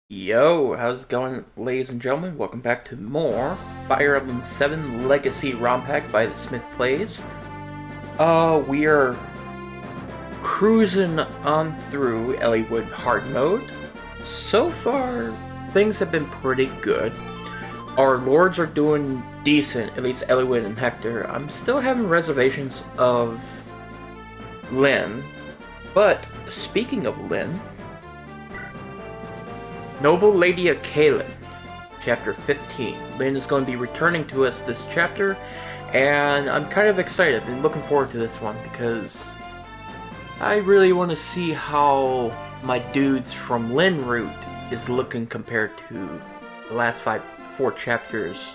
Yo, how's it going, ladies and gentlemen? Welcome back to more Fire Emblem 7 Legacy Romhack by the Smith Plays. We are cruising on through Eliwood hard mode. So far, things have been pretty good. Our lords are doing decent, at least Eliwood and Hector. I'm still having reservations of Lyn, but speaking of Lyn, Noble Lady of Caelin, Chapter 15. Lyn is going to be returning to us this chapter, and I'm kind of excited. I've been looking forward to this one because I really want to see how my dudes from Lyn Route is looking compared to the last four chapters.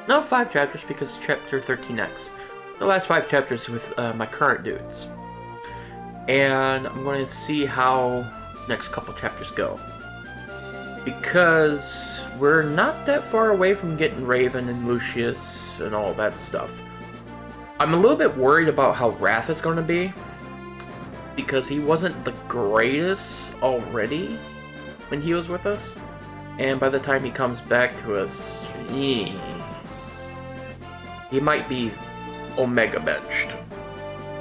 No, 5 chapters because Chapter 13X. The last 5 chapters with my current dudes. And I'm going to see how next couple chapters go. Because we're not that far away from getting Raven and Lucius and all that stuff. I'm a little bit worried about how Wrath is going to be, because he wasn't the greatest already when he was with us, and by the time he comes back to us, he might be Omega benched.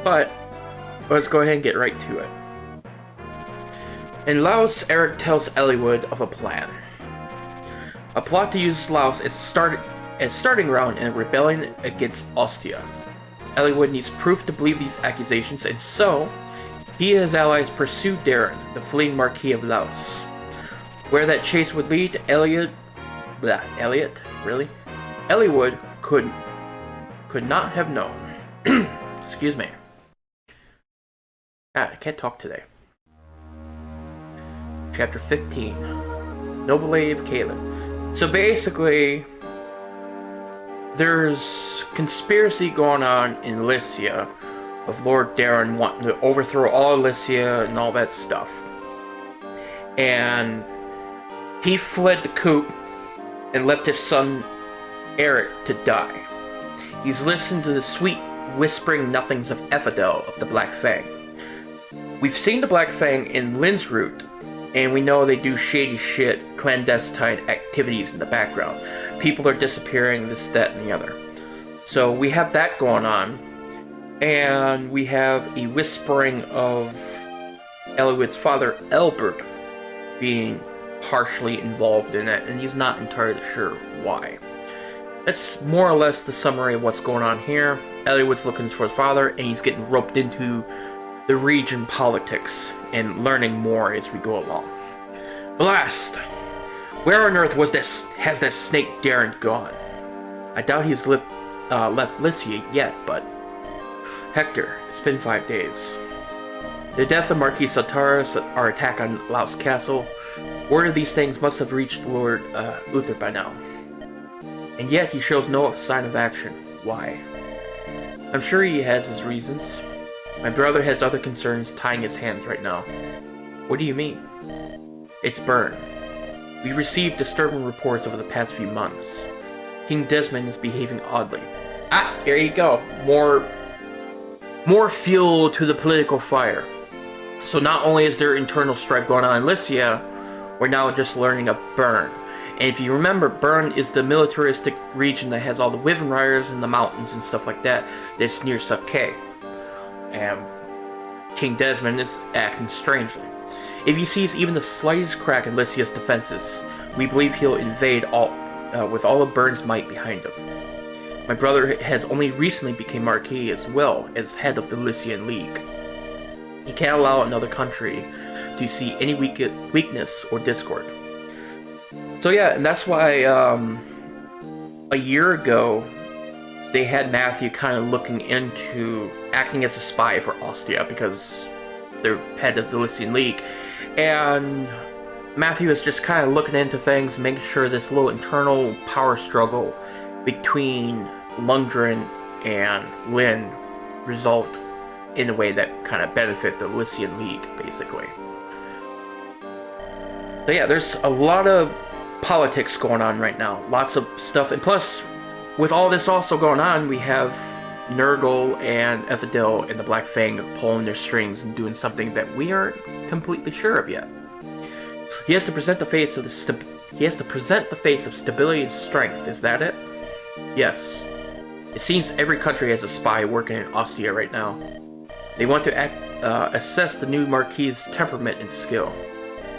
But let's go ahead and get right to it. In Laos, Eric tells Eliwood of a plan. A plot to use Laos as starting ground in a rebellion against Ostia. Eliwood needs proof to believe these accusations, and so he and his allies pursue Darren, the fleeing Marquis of Laos. Where that chase would lead, Eliwood could not have known. Excuse me. I can't talk today. Chapter 15, Noble Lady of Caelin. So basically, there's conspiracy going on in Lycia of Lord Darren wanting to overthrow all Lycia and all that stuff. And he fled the coup and left his son Eric to die. He's listened to the sweet whispering nothings of Ephidel of the Black Fang. We've seen the Black Fang in Lyn's Route, and we know they do shady shit, clandestine activities in the background. People are disappearing, this, that, and the other. So we have that going on. And we have a whispering of Eliwood's father, Albert, being partially involved in it, and he's not entirely sure why. That's more or less the summary of what's going on here. Eliwood's looking for his father, and he's getting roped into the region politics and learning more as we go along. Blast! Where on earth has that snake Darren gone? I doubt he's left Lycia yet, but Hector, it's been 5 days. The death of Marquis Sotaris, our attack on Laos Castle, word of these things must have reached Lord Uther by now. And yet he shows no sign of action. Why? I'm sure he has his reasons. My brother has other concerns tying his hands right now. What do you mean? It's Byrne. We received disturbing reports over the past few months. King Desmond is behaving oddly. Ah, here you go. More fuel to the political fire. So not only is there internal strife going on in Lycia, we're now just learning of Byrne. And if you remember, Byrne is the militaristic region that has all the Wyvern Riders and the mountains and stuff like that. That's near Subkay. And King Desmond is acting strangely. If he sees even the slightest crack in Lycia's defenses, we believe he'll invade with all of Byrne's might behind him. My brother has only recently become Marquis as well as head of the Lycian League. He can't allow another country to see any weakness or discord. So yeah, and that's why a year ago they had Matthew kind of looking into acting as a spy for Ostia because they're head of the Lycian League. And Matthew is just kind of looking into things, making sure this little internal power struggle between Lundgren and Lyn result in a way that kind of benefit the Lycian League, basically. So yeah, there's a lot of politics going on right now. Lots of stuff. And plus, with all this also going on, we have Nurgle and Ephidel and the Black Fang pulling their strings and doing something that we aren't completely sure of yet. He has to present the face of stability and strength. Is that it? Yes. It seems every country has a spy working in Ostia right now. They want to assess the new Marquis's temperament and skill.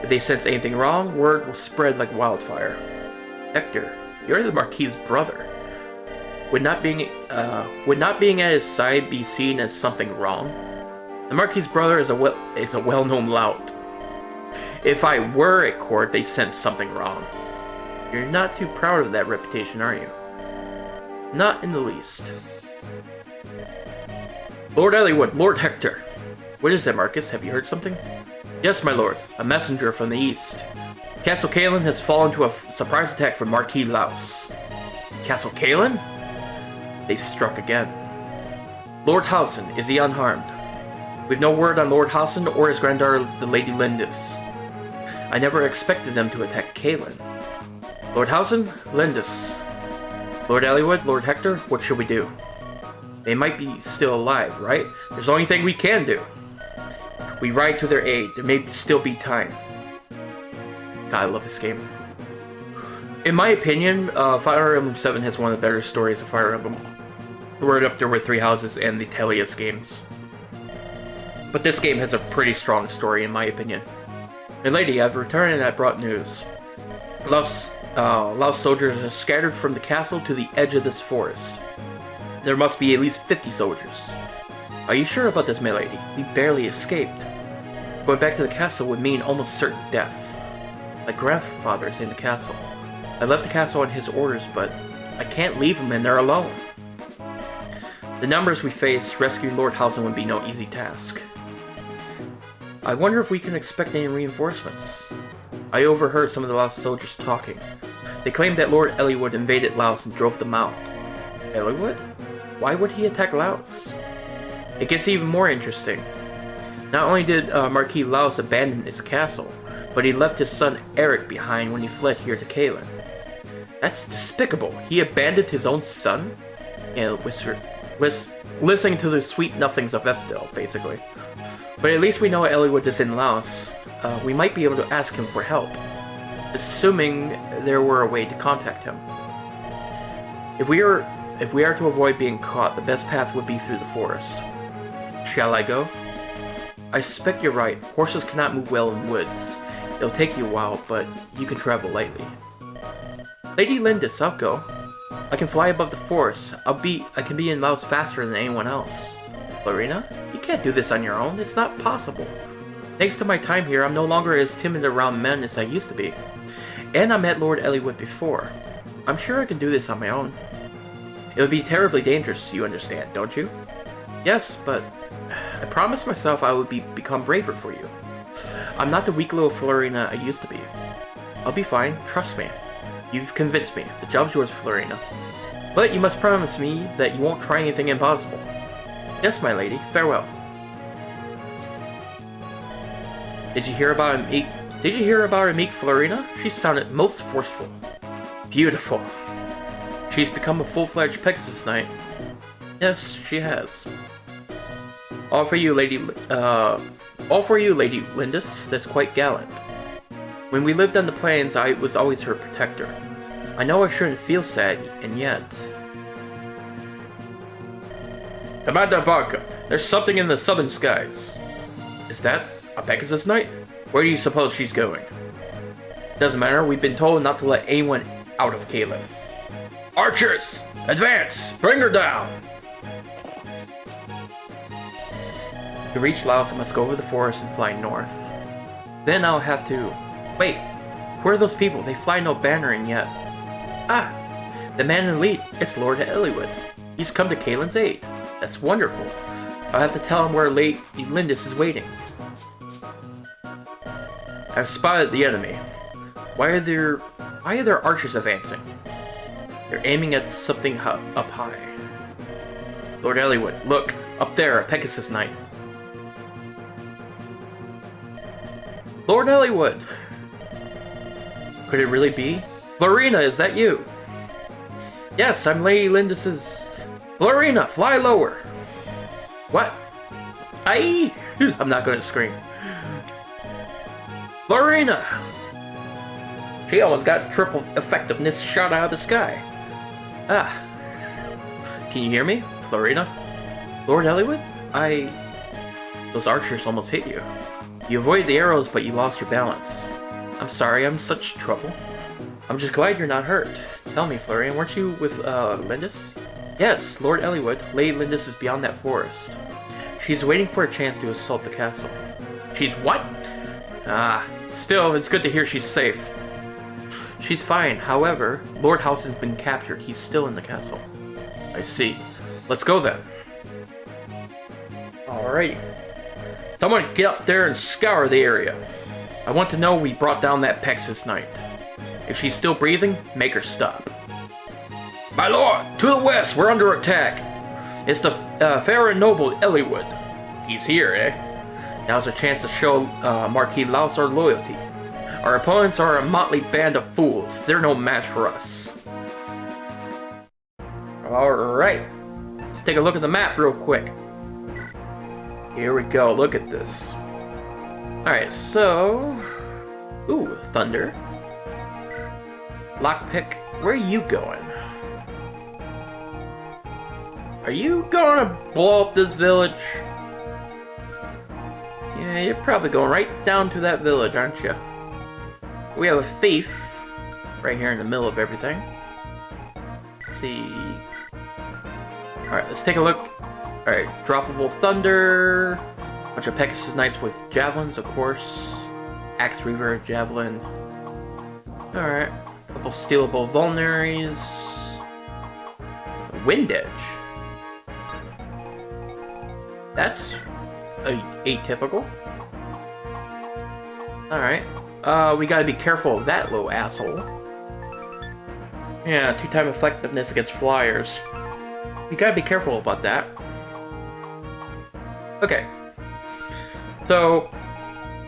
If they sense anything wrong, word will spread like wildfire. Hector, you're the Marquis's brother. Would not being at his side be seen as something wrong? The Marquis's brother is a well-known lout. If I were at court, they sense something wrong. You're not too proud of that reputation, are you? Not in the least. Lord Eliwood, Lord Hector. What is it, Marcus? Have you heard something? Yes, my lord. A messenger from the east. Castle Caelin has fallen to a surprise attack from Marquis Laus. Castle Caelin? They've struck again. Lord Halsin, is he unharmed? We've no word on Lord Halsin or his granddaughter, the Lady Lindis. I never expected them to attack Caelin. Lord Halsin, Lindis. Lord Eliwood, Lord Hector, what should we do? They might be still alive, right? There's the only thing we can do. We ride to their aid. There may still be time. God, I love this game. In my opinion, Fire Emblem 7 has one of the better stories of Fire Emblem. Right up there with Three Houses and the Telius games. But this game has a pretty strong story, in my opinion. My lady, I've returned and I brought news. Laos soldiers are scattered from the castle to the edge of this forest. There must be at least 50 soldiers. Are you sure about this, my lady? We barely escaped. Going back to the castle would mean almost certain death. My grandfather is in the castle. I left the castle on his orders, but I can't leave him in there alone. The numbers we face, rescuing Lord Halsin would be no easy task. I wonder if we can expect any reinforcements. I overheard some of the Laos soldiers talking. They claimed that Lord Eliwood invaded Laos and drove them out. Eliwood? Why would he attack Laos? It gets even more interesting. Not only did Marquis Laos abandon his castle, but he left his son Eric behind when he fled here to Caelin. That's despicable. He abandoned his own son? And listening to the sweet nothings of Ephedel, basically. But at least we know Eliwood is in Laos. We might be able to ask him for help. Assuming there were a way to contact him. If we are to avoid being caught, the best path would be through the forest. Shall I go? I suspect you're right. Horses cannot move well in woods. It'll take you a while, but you can travel lightly. Lady Lindis, I'll go. I can fly above the forest. I can be in Laos faster than anyone else. Florina? You can't do this on your own. It's not possible. Thanks to my time here, I'm no longer as timid around men as I used to be. And I met Lord Eliwood before. I'm sure I can do this on my own. It would be terribly dangerous, you understand, don't you? Yes, but I promised myself I would become braver for you. I'm not the weak little Florina I used to be. I'll be fine, trust me. You've convinced me. The job's yours, Florina. But you must promise me that you won't try anything impossible. Yes, my lady. Farewell. Did you hear about our meek Florina? She sounded most forceful. Beautiful. She's become a full-fledged Pegasus Knight. Yes, she has. All for you, Lady Lindis. That's quite gallant. When we lived on the plains, I was always her protector. I know I shouldn't feel sad, and yet... Commander Barca, there's something in the southern skies. Is that a Pegasus Knight? Where do you suppose she's going? Doesn't matter, we've been told not to let anyone out of Caelin. Archers! Advance! Bring her down! To reach Laos, I must go over the forest and fly north. Then I'll have to... Wait, who are those people? They fly no bannering yet. Ah, the man in the lead. It's Lord Eliwood. He's come to Caelin's aid. That's wonderful. I'll have to tell him where Lady Lindis is waiting. I've spotted the enemy. Why are there archers advancing? They're aiming at something up high. Lord Eliwood, look, up there, a Pegasus Knight. Lord Eliwood! Could it really be? Florina, is that you? Yes, I'm Lady Lindis's... Florina, fly lower! What? Aye! I'm not going to scream. Florina! She almost got triple effectiveness shot out of the sky. Ah. Can you hear me, Florina? Lord Eliwood? Those archers almost hit you. You avoided the arrows, but you lost your balance. I'm sorry, I'm in such trouble. I'm just glad you're not hurt. Tell me, Florian, weren't you with, Lindis? Yes, Lord Eliwood. Lady Lindis is beyond that forest. She's waiting for a chance to assault the castle. She's what? Ah, still, it's good to hear she's safe. She's fine, however, Lord House has been captured. He's still in the castle. I see. Let's go then. Alrighty. Someone get up there and scour the area. I want to know we brought down that Pexus Knight. If she's still breathing, make her stop. My lord, to the west, we're under attack. It's the fair and noble Eliwood. He's here, eh? Now's a chance to show Marquis Laos our loyalty. Our opponents are a motley band of fools. They're no match for us. Alright. Let's take a look at the map real quick. Here we go, look at this. Alright, so... Ooh, thunder. Lockpick, where are you going? Are you gonna blow up this village? Yeah, you're probably going right down to that village, aren't you? We have a thief right here in the middle of everything. Let's see. Alright, let's take a look. Alright, droppable thunder. Bunch of Pegasus Knights with javelins, of course. Axe Reaver, javelin. Alright. Couple stealable vulneraries. Wind Edge. That's atypical. Alright. We gotta be careful of that little asshole. Yeah, 2-time effectiveness against flyers. We gotta be careful about that. Okay. So,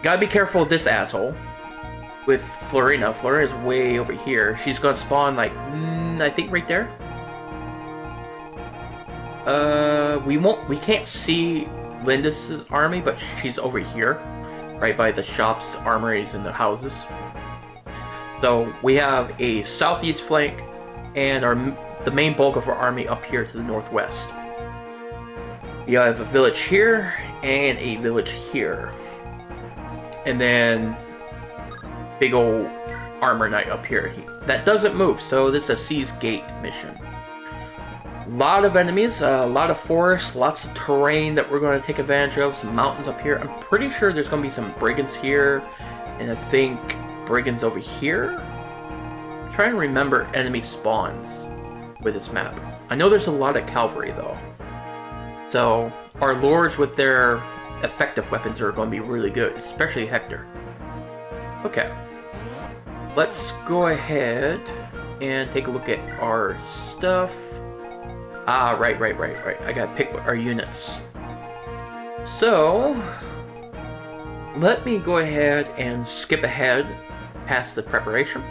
gotta be careful of this asshole. With Florina. Florina's way over here. She's gonna spawn like, I think right there. We can't see Lindis's army, but she's over here. Right by the shops, armories, and the houses. So, we have a southeast flank, and the main bulk of our army up here to the northwest. We have a village here, and a village here. And then, big old armor knight up here. That doesn't move, so this is a Sea's Gate mission. A lot of enemies, a lot of forest, lots of terrain that we're going to take advantage of. Some mountains up here. I'm pretty sure there's going to be some brigands here, and I think brigands over here. I'm trying to remember enemy spawns with this map. I know there's a lot of cavalry though. So our lords with their effective weapons are going to be really good, especially Hector. Okay. Let's go ahead and take a look at our stuff. Ah, right. I gotta pick our units. So, let me go ahead and skip ahead past the preparation.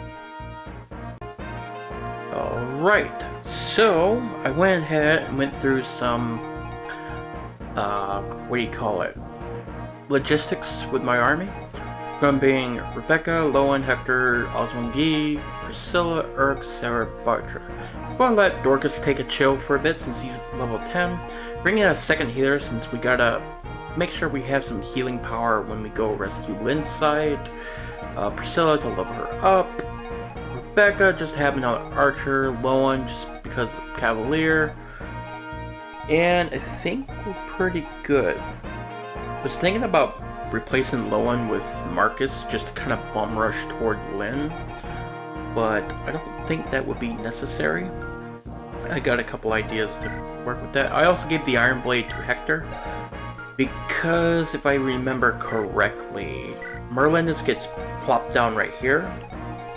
Alright, so I went ahead and went through some, what do you call it? Logistics with my army. From being Rebecca, Lowen, Hector, Oswald, Priscilla, Urk, Sarah, Bartra. I'm going to let Dorcas take a chill for a bit since he's level 10. Bring in a second healer since we gotta make sure we have some healing power when we go rescue Lynn's side. Priscilla to level her up. Rebecca just have another archer. Lowen just because of Cavalier. And I think we're pretty good. I was thinking about replacing Lowen with Marcus just to kind of bum rush toward Lynn, but I don't think that would be necessary. I got a couple ideas to work with that. I also gave the Iron Blade to Hector because if I remember correctly, Merlin just gets plopped down right here,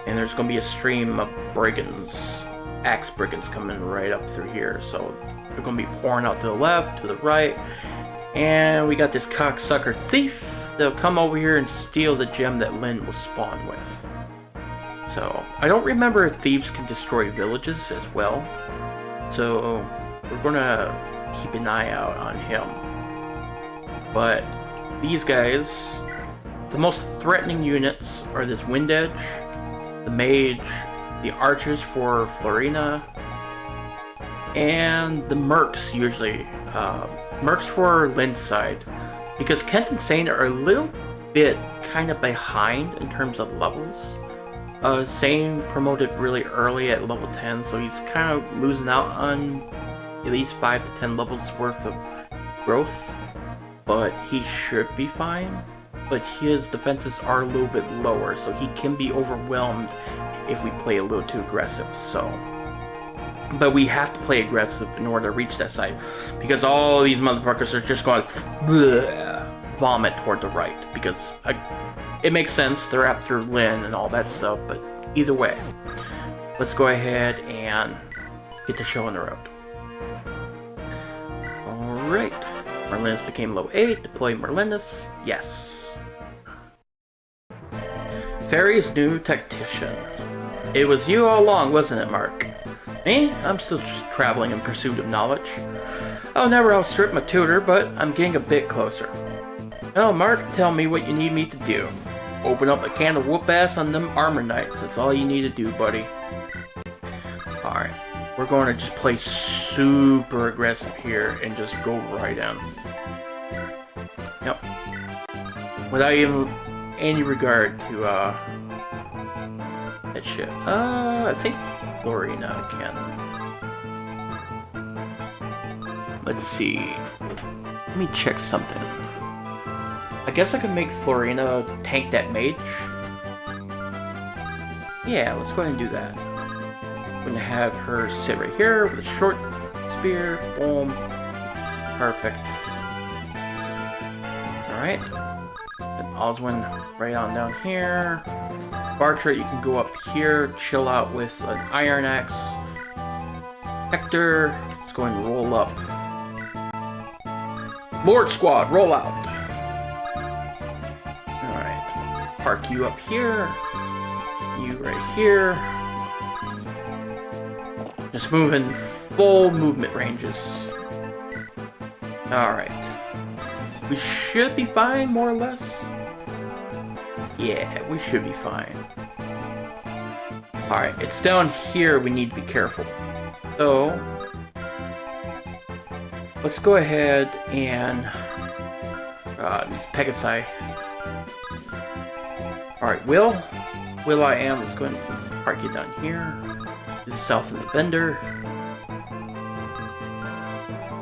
and there's going to be a stream of brigands, axe brigands coming right up through here, so they're going to be pouring out to the left, to the right, and we got this cocksucker thief. They'll come over here and steal the gem that Lynn will spawn with. So, I don't remember if thieves can destroy villages as well. So, we're gonna keep an eye out on him. But, these guys, the most threatening units are this Wind Edge, the mage, the archers for Florina, and the mercs usually. Mercs for Lynn's side, because Kent and Sane are a little bit kind of behind in terms of levels. Sane promoted really early at level 10, so he's kind of losing out on at least 5 to 10 levels worth of growth, but he should be fine. But his defenses are a little bit lower, so he can be overwhelmed if we play a little too aggressive. But we have to play aggressive in order to reach that side, because all these motherfuckers are just going vomit toward the right, because it makes sense, they're after Lynn and all that stuff, but either way, let's go ahead and get the show on the road. Alright, Merlinus became low 8, deploy Merlinus, yes. Fairy's new tactician. It was you all along, wasn't it, Mark? Me? I'm still just traveling in pursuit of knowledge. I'll never outstrip my tutor, but I'm getting a bit closer. Well, Mark, tell me what you need me to do. Open up a can of whoop ass on them armor knights. That's all you need to do, buddy. Alright, we're going to just play super aggressive here and just go right in. Yep. Without even any regard to, that shit. I think Florina can. Let's see. Let me check something. I guess I could make Florina tank that mage. Yeah, let's go ahead and do that. I'm gonna have her sit right here with a short spear. Boom. Perfect. Alright. And Oswin right on down here. Bartra, you can go up here, chill out with an iron axe. Hector, let's go and roll up. Lord Squad, roll out. Alright, park you up here. You right here. Just moving full movement ranges. Alright. We should be fine, more or less. Yeah, we should be fine. Alright, it's down here we need to be careful. So, let's go ahead and these Pegasi. Alright, Will I am, let's go ahead and park it down here. To the south of the vendor.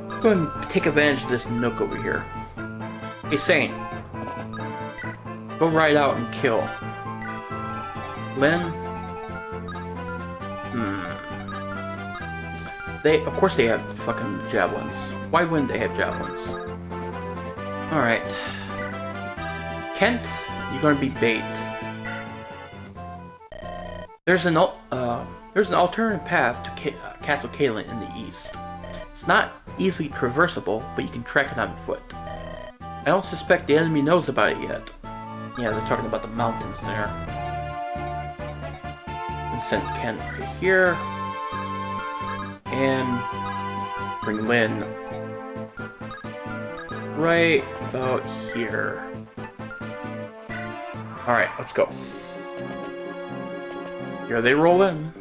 Let's go ahead and take advantage of this nook over here. Hey, Sane. Go right out and kill. Lynn? Of course they have fucking javelins. Why wouldn't they have javelins? Alright. Kent, you're gonna be bait. There's an alternative path to Castle Caelin in the east. It's not easily traversable, but you can trek it on foot. I don't suspect the enemy knows about it yet. Yeah, they're talking about the mountains there. And send Kent to here. And bring Lynn right about here. Alright, let's go. Here they roll in.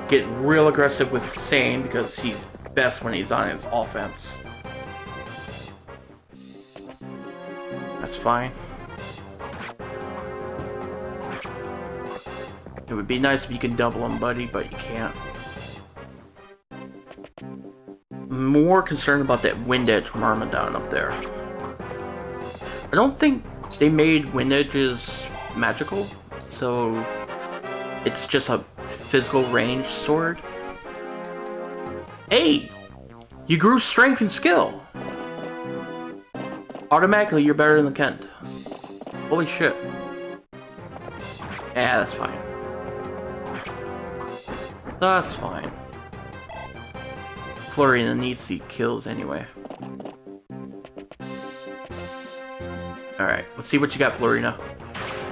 Get real aggressive with Sane because he's best when he's on his offense. That's fine. It would be nice if you could double him, buddy, but you can't. I'm more concerned about that Wind Edge Myrmidon up there. I don't think they made Wind Edges magical, so it's just a physical range sword. Hey! You grew strength and skill! Automatically, you're better than Kent. Holy shit. Yeah, that's fine. That's fine. Florina needs the kills anyway. Alright, let's see what you got, Florina.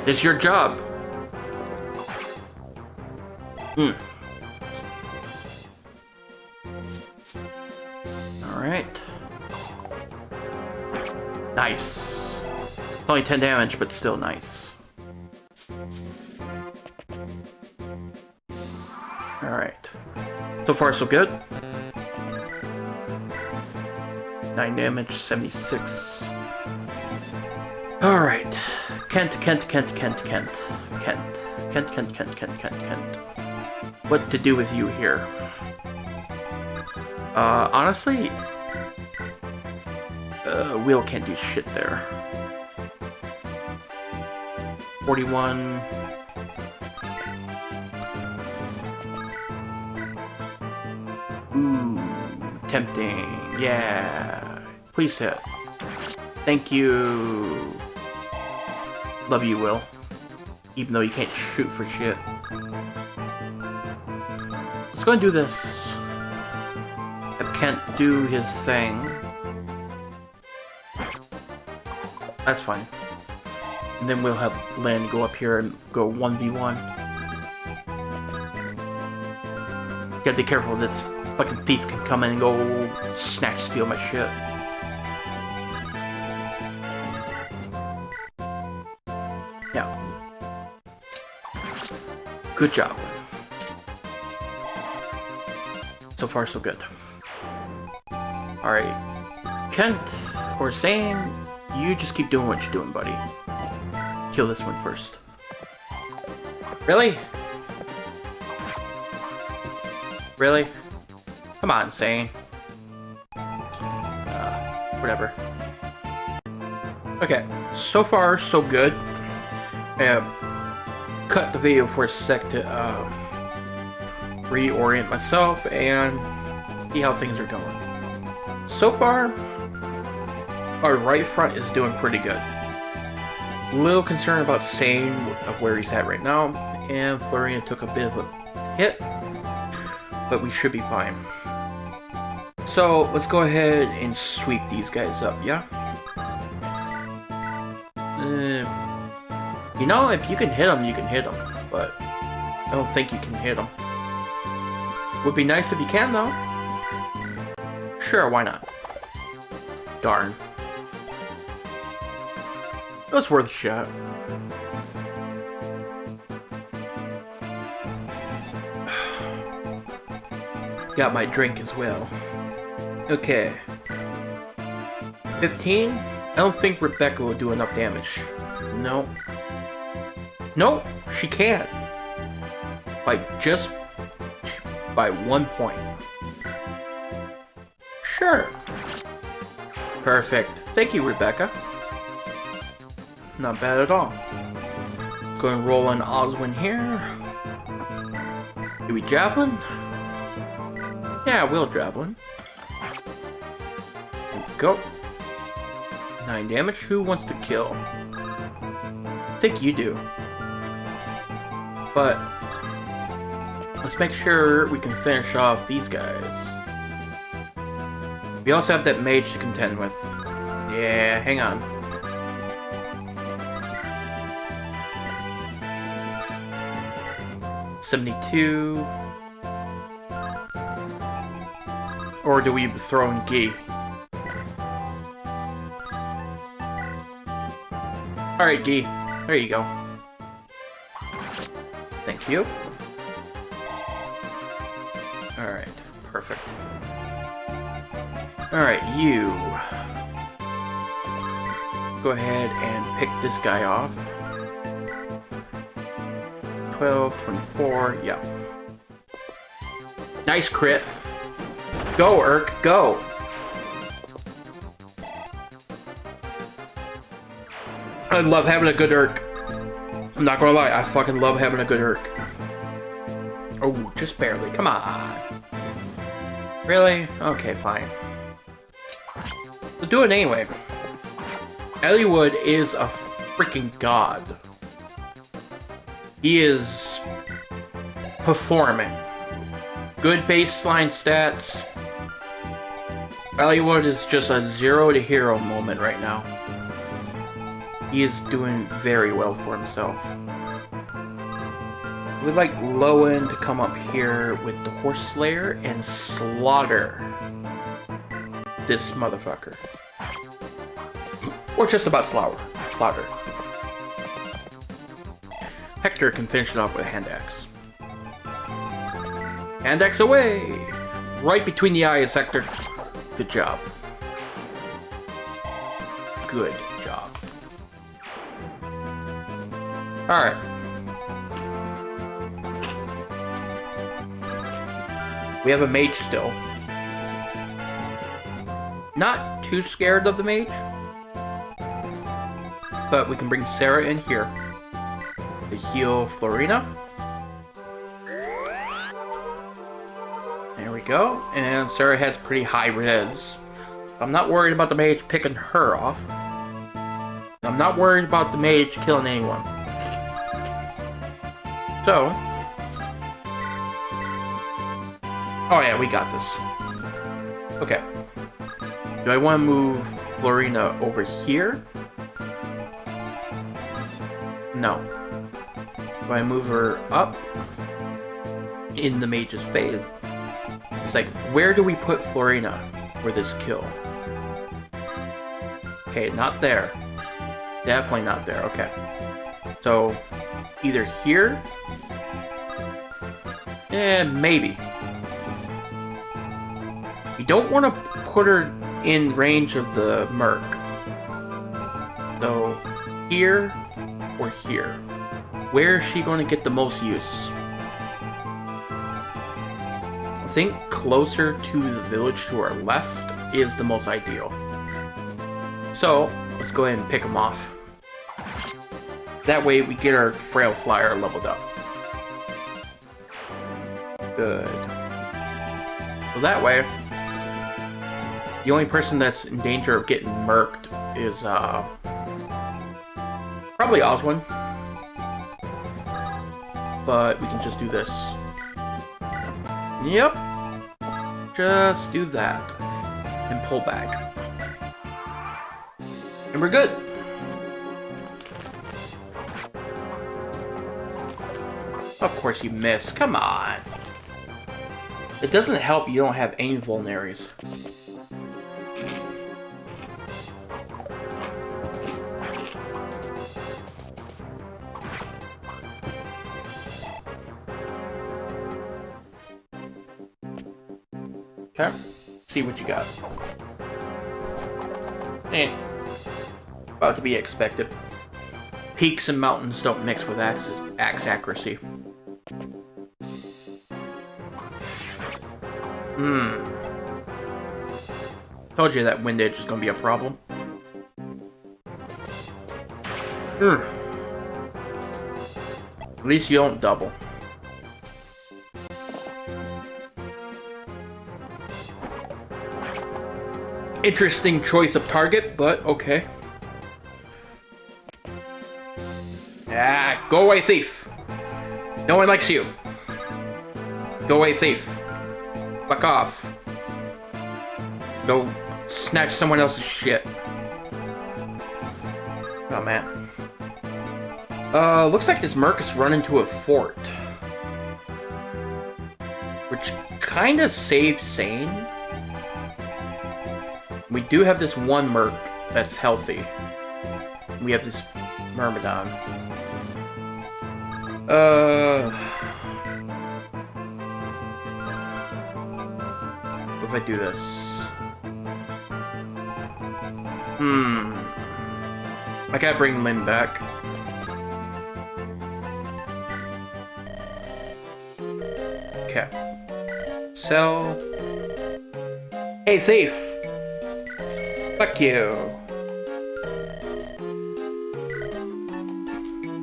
It's your job. Alright. Nice. Only 10 damage, but still nice. Alright. So far, so good. 9 damage, 76. Alright. Kent. What to do with you here? Honestly, Will can't do shit there. 41. Ooh, tempting. Yeah. Please hit. Thank you. Love you, Will. Even though you can't shoot for shit. Let's go and do this. Have Kent do his thing. That's fine. And then we'll have Lynn go up here and go 1v1. Gotta be careful, this fucking thief can come in and go snatch steal my shit. Yeah. Good job. So far, so good. Alright. Kent, or Zane, you just keep doing what you're doing, buddy. Kill this one first. Really? Really? Come on, Zane. Whatever. Okay, so far, so good. Cut the video for a sec to reorient myself and see how things are going. So far, our right front is doing pretty good. A little concerned about Sane of where he's at right now, and Florian took a bit of a hit, but we should be fine. So let's go ahead and sweep these guys up, yeah? You know, if you can hit them, you can hit them, but I don't think you can hit them. Would be nice if you can, though. Sure, why not? Darn. It was worth a shot. Got my drink as well. Okay. 15? I don't think Rebecca will do enough damage. No. Nope, she can't. By 1 point. Sure. Perfect. Thank you, Rebecca. Not bad at all. Go and roll on Oswin here. Do we javelin? Yeah, we'll javelin. Go. 9 damage. Who wants to kill? I think you do. But let's make sure we can finish off these guys. We also have that mage to contend with. Yeah, hang on. $72. Or do we throw in Gi? Alright, Gi. There you go. Thank you. Alright, perfect. Alright, you. Go ahead and pick this guy off. 12, 24, yeah. Nice crit. Go, Urk, go! I love having a good Urk. I'm not gonna lie, I fucking love having a good Urk. Oh, just barely, come on. Really? Okay, fine. We'll do it anyway. Eliwood is a freaking god. He is performing. Good baseline stats. Eliwood is just a 0 to hero moment right now. He is doing very well for himself. We'd like Lowen to come up here with the Horse Slayer and slaughter this motherfucker. Or just about slaughter. Hector can finish it off with a hand axe. Hand axe away! Right between the eyes, Hector. Good job. Good job. Alright. We have a mage still. Not too scared of the mage. But we can bring Sarah in here to heal Florina. There we go. And Sarah has pretty high res. I'm not worried about the mage picking her off. I'm not worried about the mage killing anyone. So... oh yeah, we got this. Okay. Do I want to move Florina over here? No. Do I move her up? In the mage's phase? It's like, where do we put Florina for this kill? Okay, not there. Definitely not there, okay. So, either here? Maybe. You don't want to put her in range of the merc. So, here or here? Where is she going to get the most use? I think closer to the village to our left is the most ideal. So, let's go ahead and pick them off. That way we get our frail flyer leveled up. Good. So that way, the only person that's in danger of getting murked is, probably Oswin. But we can just do this. Yep. Just do that. And pull back. And we're good. Of course you missed. Come on. It doesn't help you don't have any vulneraries. Okay, see what you got. About to be expected. Peaks and mountains don't mix with axe accuracy. Told you that wind edge is gonna be a problem. At least you don't double. Interesting choice of target, but okay. Ah, go away, thief. No one likes you. Go away, thief. Fuck off. Go snatch someone else's shit. Oh, man. Looks like this merc is running to a fort. Which kinda saves sane. We do have this one merc that's healthy. We have this Myrmidon. What if I do this? I gotta bring Lynn back. Okay. Sell. Hey, thief! Fuck you.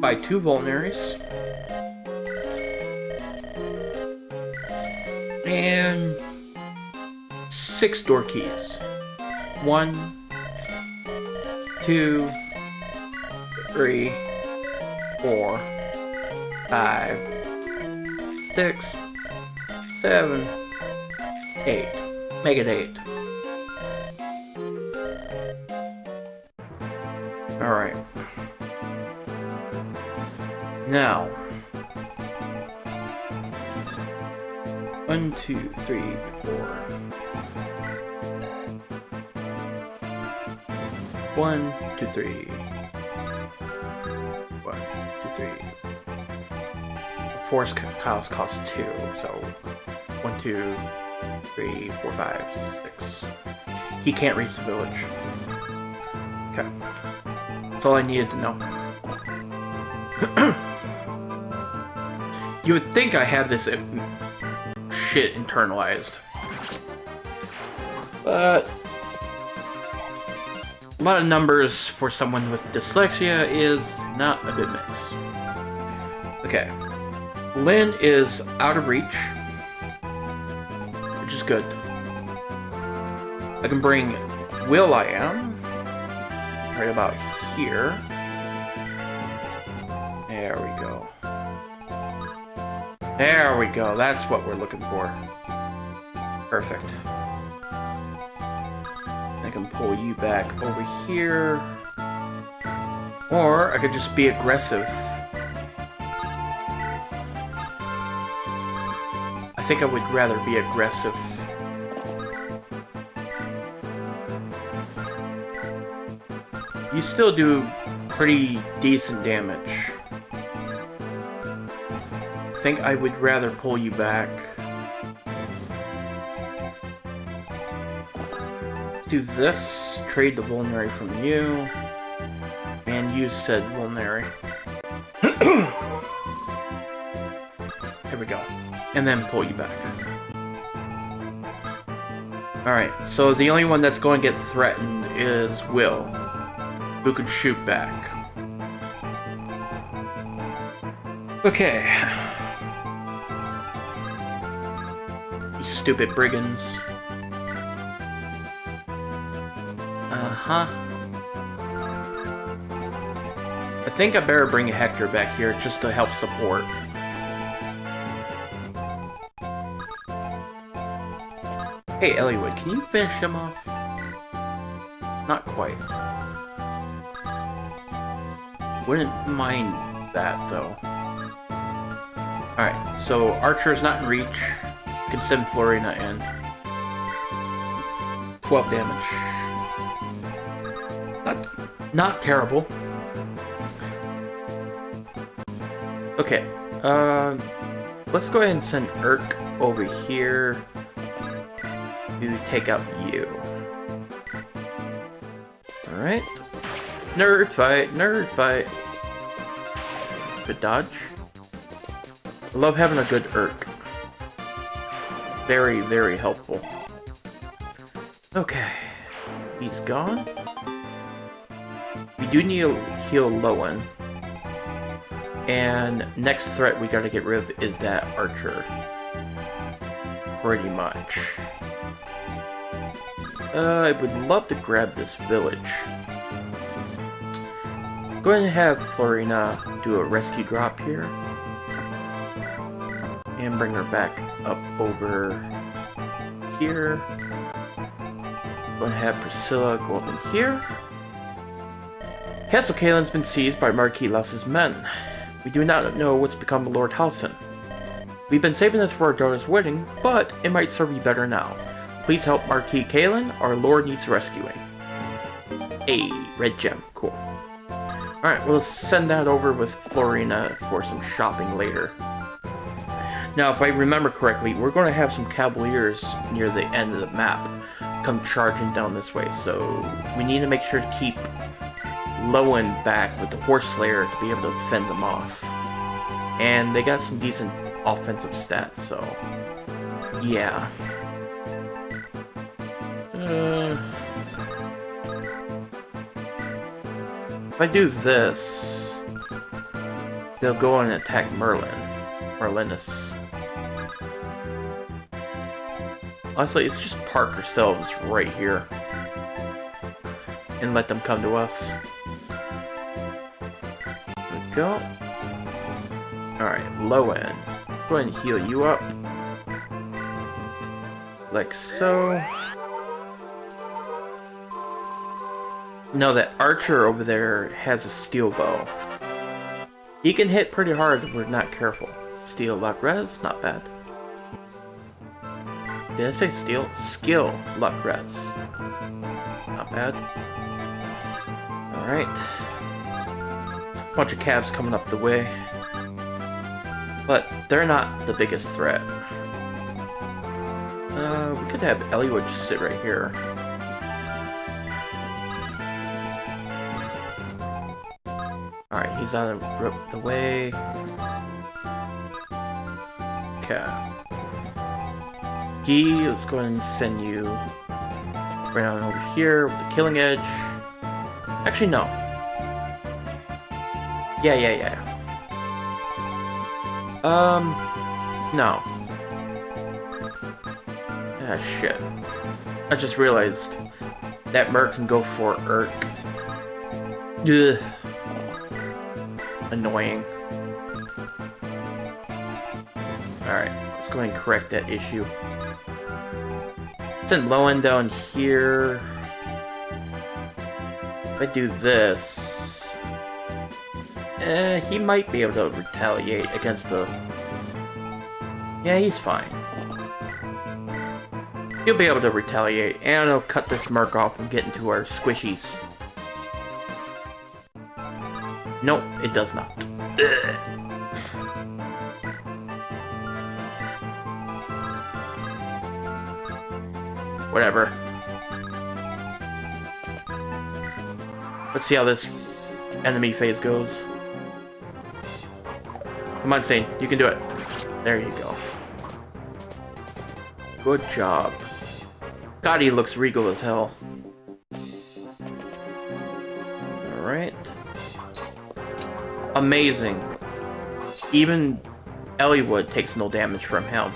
Buy 2 vulneraries. And 6 door keys. 1, 2, 3, 4, 5, 6, 7, 8. Make it 8. Alright. Now. 1, 2, 3, 4. 1, 2, 3. 1, 2, 3. 4 tiles cost 2, so 1, 2, 3, 4, 5, 6. He can't reach the village. Okay. That's all I needed to know. You would think I had this shit internalized. But a lot of numbers for someone with dyslexia is not a good mix. Okay. Lynn is out of reach, which is good. I can bring Will.i.am right about here. There we go. There we go. That's what we're looking for. Perfect. I can pull you back over here. Or I could just be aggressive. I think I would rather be aggressive. You still do pretty decent damage. I think I would rather pull you back. Let's do this. Trade the vulnerary from you. And use said vulnerary. There we go. And then pull you back. Alright, so the only one that's going to get threatened is Will, who can shoot back. Okay. You stupid brigands. Uh-huh. I think I better bring Hector back here just to help support. Hey, Eliwood, can you finish him off? Not quite. Wouldn't mind that, though. Alright, so Archer's not in reach. You can send Florina in. 12 damage. Not terrible. Okay, let's go ahead and send Urk over here to take out you. Alright. Nerd fight, nerd fight. Good dodge. I love having a good Urk. Very, very helpful. Okay. He's gone. We do need to heal Lowen. And next threat we gotta get rid of is that Archer. Pretty much. I would love to grab this village. Go ahead and have Florina do a rescue drop here. And bring her back up over here. Go ahead and have Priscilla go up in here. Castle Caelin's been seized by Marquis Laus's men. We do not know what's become of Lord Halsin. We've been saving this for our daughter's wedding, but it might serve you better now. Please help Marquis Caelin, our lord needs rescuing. A red gem, cool. Alright, we'll send that over with Florina for some shopping later. Now, if I remember correctly, we're going to have some cavaliers near the end of the map come charging down this way, so we need to make sure to keep Lowen back with the Horse Slayer to be able to fend them off. And they got some decent offensive stats, so yeah. If I do this, they'll go and attack Merlinus. Honestly, let's just park ourselves right here and let them come to us. There we go. Alright, Lowen. Go ahead and heal you up. Like so. Now that Archer over there has a steel bow. He can hit pretty hard if we're not careful. Steel luck res, not bad. Did I say steel? Skill luck res. Not bad. Alright. Bunch of cabs coming up the way. But they're not the biggest threat. We could have Eliwood just sit right here. Alright, he's on the way. Okay. Gee, let's go ahead and send you right on over here with the killing edge. Actually, no. Yeah. No. Ah, shit. I just realized that Merc can go for Urk. Ugh. Annoying. Alright, let's go ahead and correct that issue. Send Lowen down here. If I do this... he might be able to retaliate against the... Yeah, he's fine. He'll be able to retaliate, and it'll cut this Merc off and get into our squishies. Nope, it does not. Ugh. Whatever. Let's see how this enemy phase goes. Come on, Sane. You can do it. There you go. Good job. God, he looks regal as hell. Alright. Amazing. Even Eliwood takes no damage from him.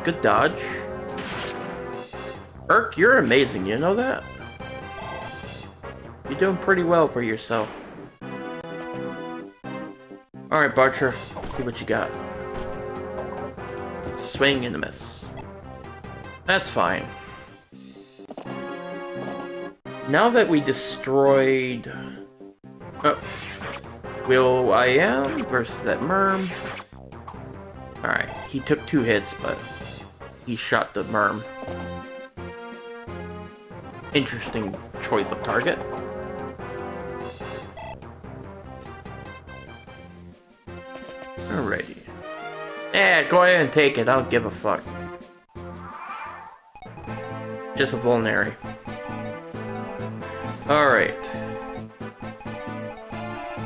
Good dodge. Urk, you're amazing, you know that? You're doing pretty well for yourself. Alright, Barcher, let's see what you got. Swing and a miss. That's fine. Now that we destroyed... Oh. Will I Am versus that Merm. Alright, he took 2 hits, but he shot the Merm. Interesting choice of target. Alrighty. Yeah, go ahead and take it, I don't give a fuck. Just a vulnerary. Alright.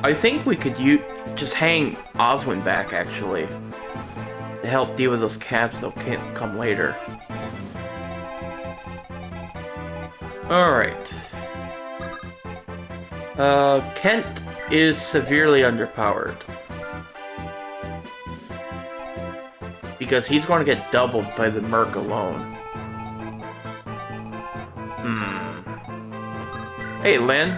I think we could just hang Oswin back, actually. To help deal with those caps that can't come later. Alright. Kent is severely underpowered. Because he's going to get doubled by the Merc alone. Hey, Lynn.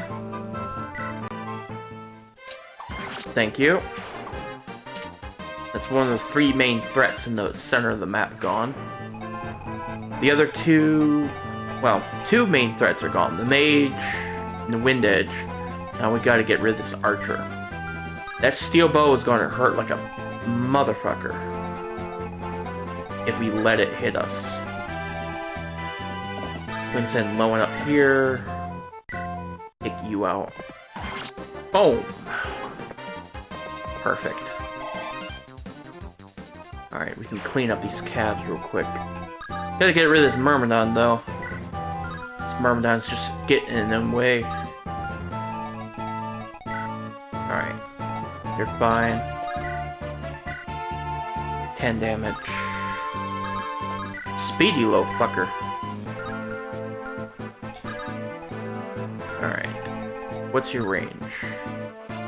Thank you. That's one of the 3 main threats in the center of the map gone. The other 2... Well, 2 main threats are gone. The Mage and the Wind Edge. Now we gotta get rid of this Archer. That steel bow is gonna hurt like a motherfucker. If we let it hit us. We're gonna send Lowen up here. Take you out. Boom! Perfect. Alright, we can clean up these calves real quick. Gotta get rid of this Myrmidon, though. This Myrmidon's just getting in the way. Alright. You're fine. 10 damage. Speedy low fucker. Alright. What's your range?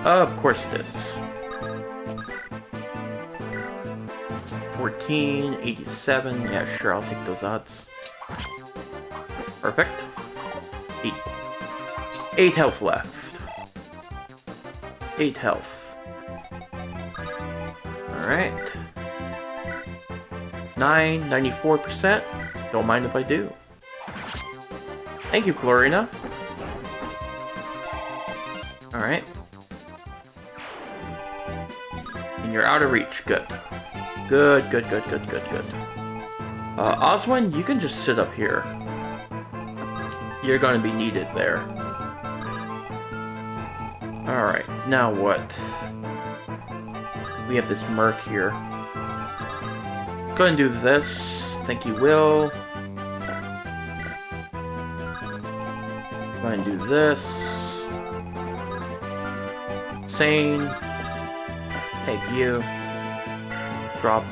Of course it is. 14, 87. Yeah, sure, I'll take those odds. Perfect. 8 health left. 8 health. Alright. 94%. Don't mind if I do. Thank you, Florina. Alright. And you're out of reach. Good. Good. Oswin, you can just sit up here. You're gonna be needed there. Alright, now what? We have this Merc here. go ahead and do this. Think you will. Go ahead and do this. Sane. Take you. Drop.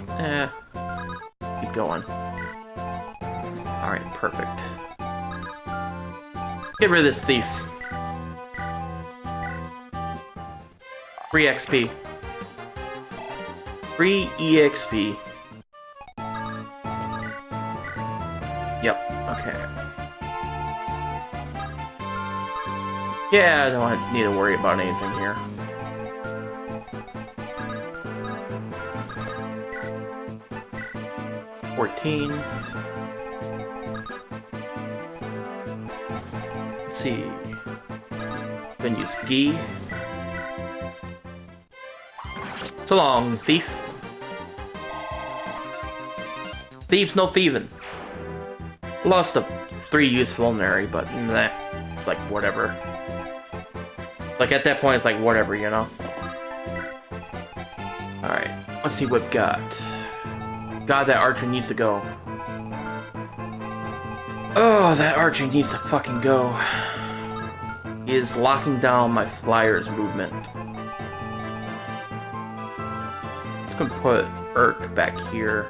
Keep going. Alright, perfect. Get rid of this thief. Free XP. Free EXP. Yep, okay. Yeah, I don't need to worry about anything here. Let's see. Then use Gi. So long, thief. Thieves no thieving. Lost a 3 useful vulnerary, but nah. It's like whatever. Like at that point it's like whatever, you know? Alright, let's see what we got. God, that archer needs to go. Oh, that archer needs to fucking go. He is locking down my flyer's movement. Just gonna put Urk back here.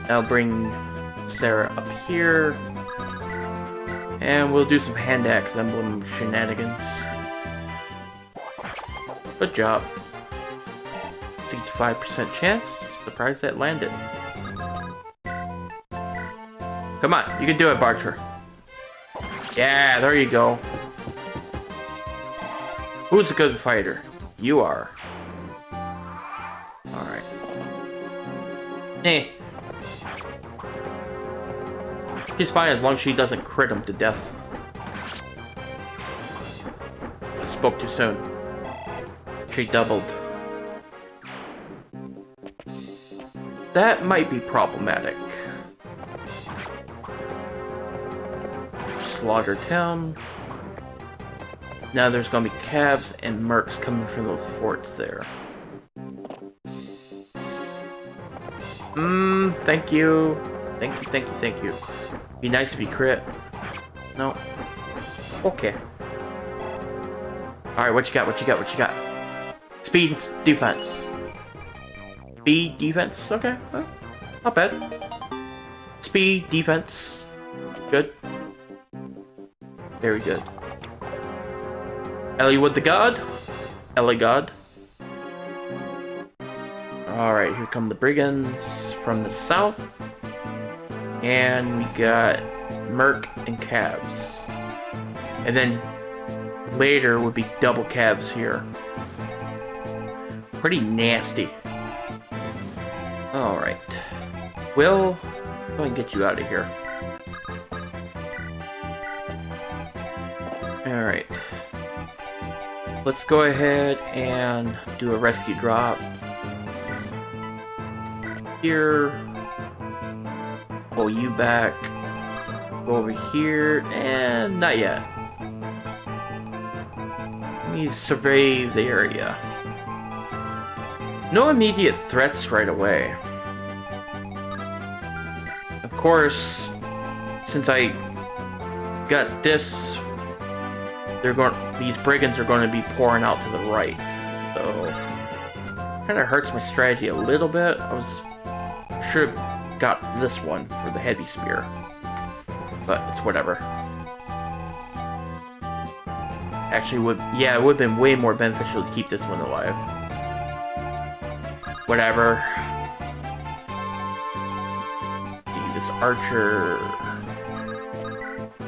I'll bring Sarah up here. And we'll do some hand axe emblem shenanigans. Good job. 65% chance. Surprised that landed. Come on, you can do it, Barcher. Yeah, there you go. Who's a good fighter? You are. Alright. She's fine as long as she doesn't crit him to death. Spoke too soon. She doubled. That might be problematic. Slaughtered him. Now there's gonna be cabs and mercs coming from those forts there. Thank you. Thank you, thank you, thank you. Be nice if you crit. No. Okay. Alright, what you got, what you got, what you got? Speed defense. Speed defense, okay. Well, not bad. Speed defense. Good. Very good. Eliwood the god. Eliwood. Alright, here come the brigands from the south. And we got merc and cabs. And then later would be double cabs here. Pretty nasty. Alright. We'll go and get you out of here. Alright. Let's go ahead and do a rescue drop. Here. Pull you back. Go over here. And not yet. Let me survey the area. No immediate threats right away. Of course, since I got this, these brigands are going to be pouring out to the right. So, kind of hurts my strategy a little bit. I should have got this one for the heavy spear, but it's whatever. Actually, it would have been way more beneficial to keep this one alive. Whatever. See, this archer.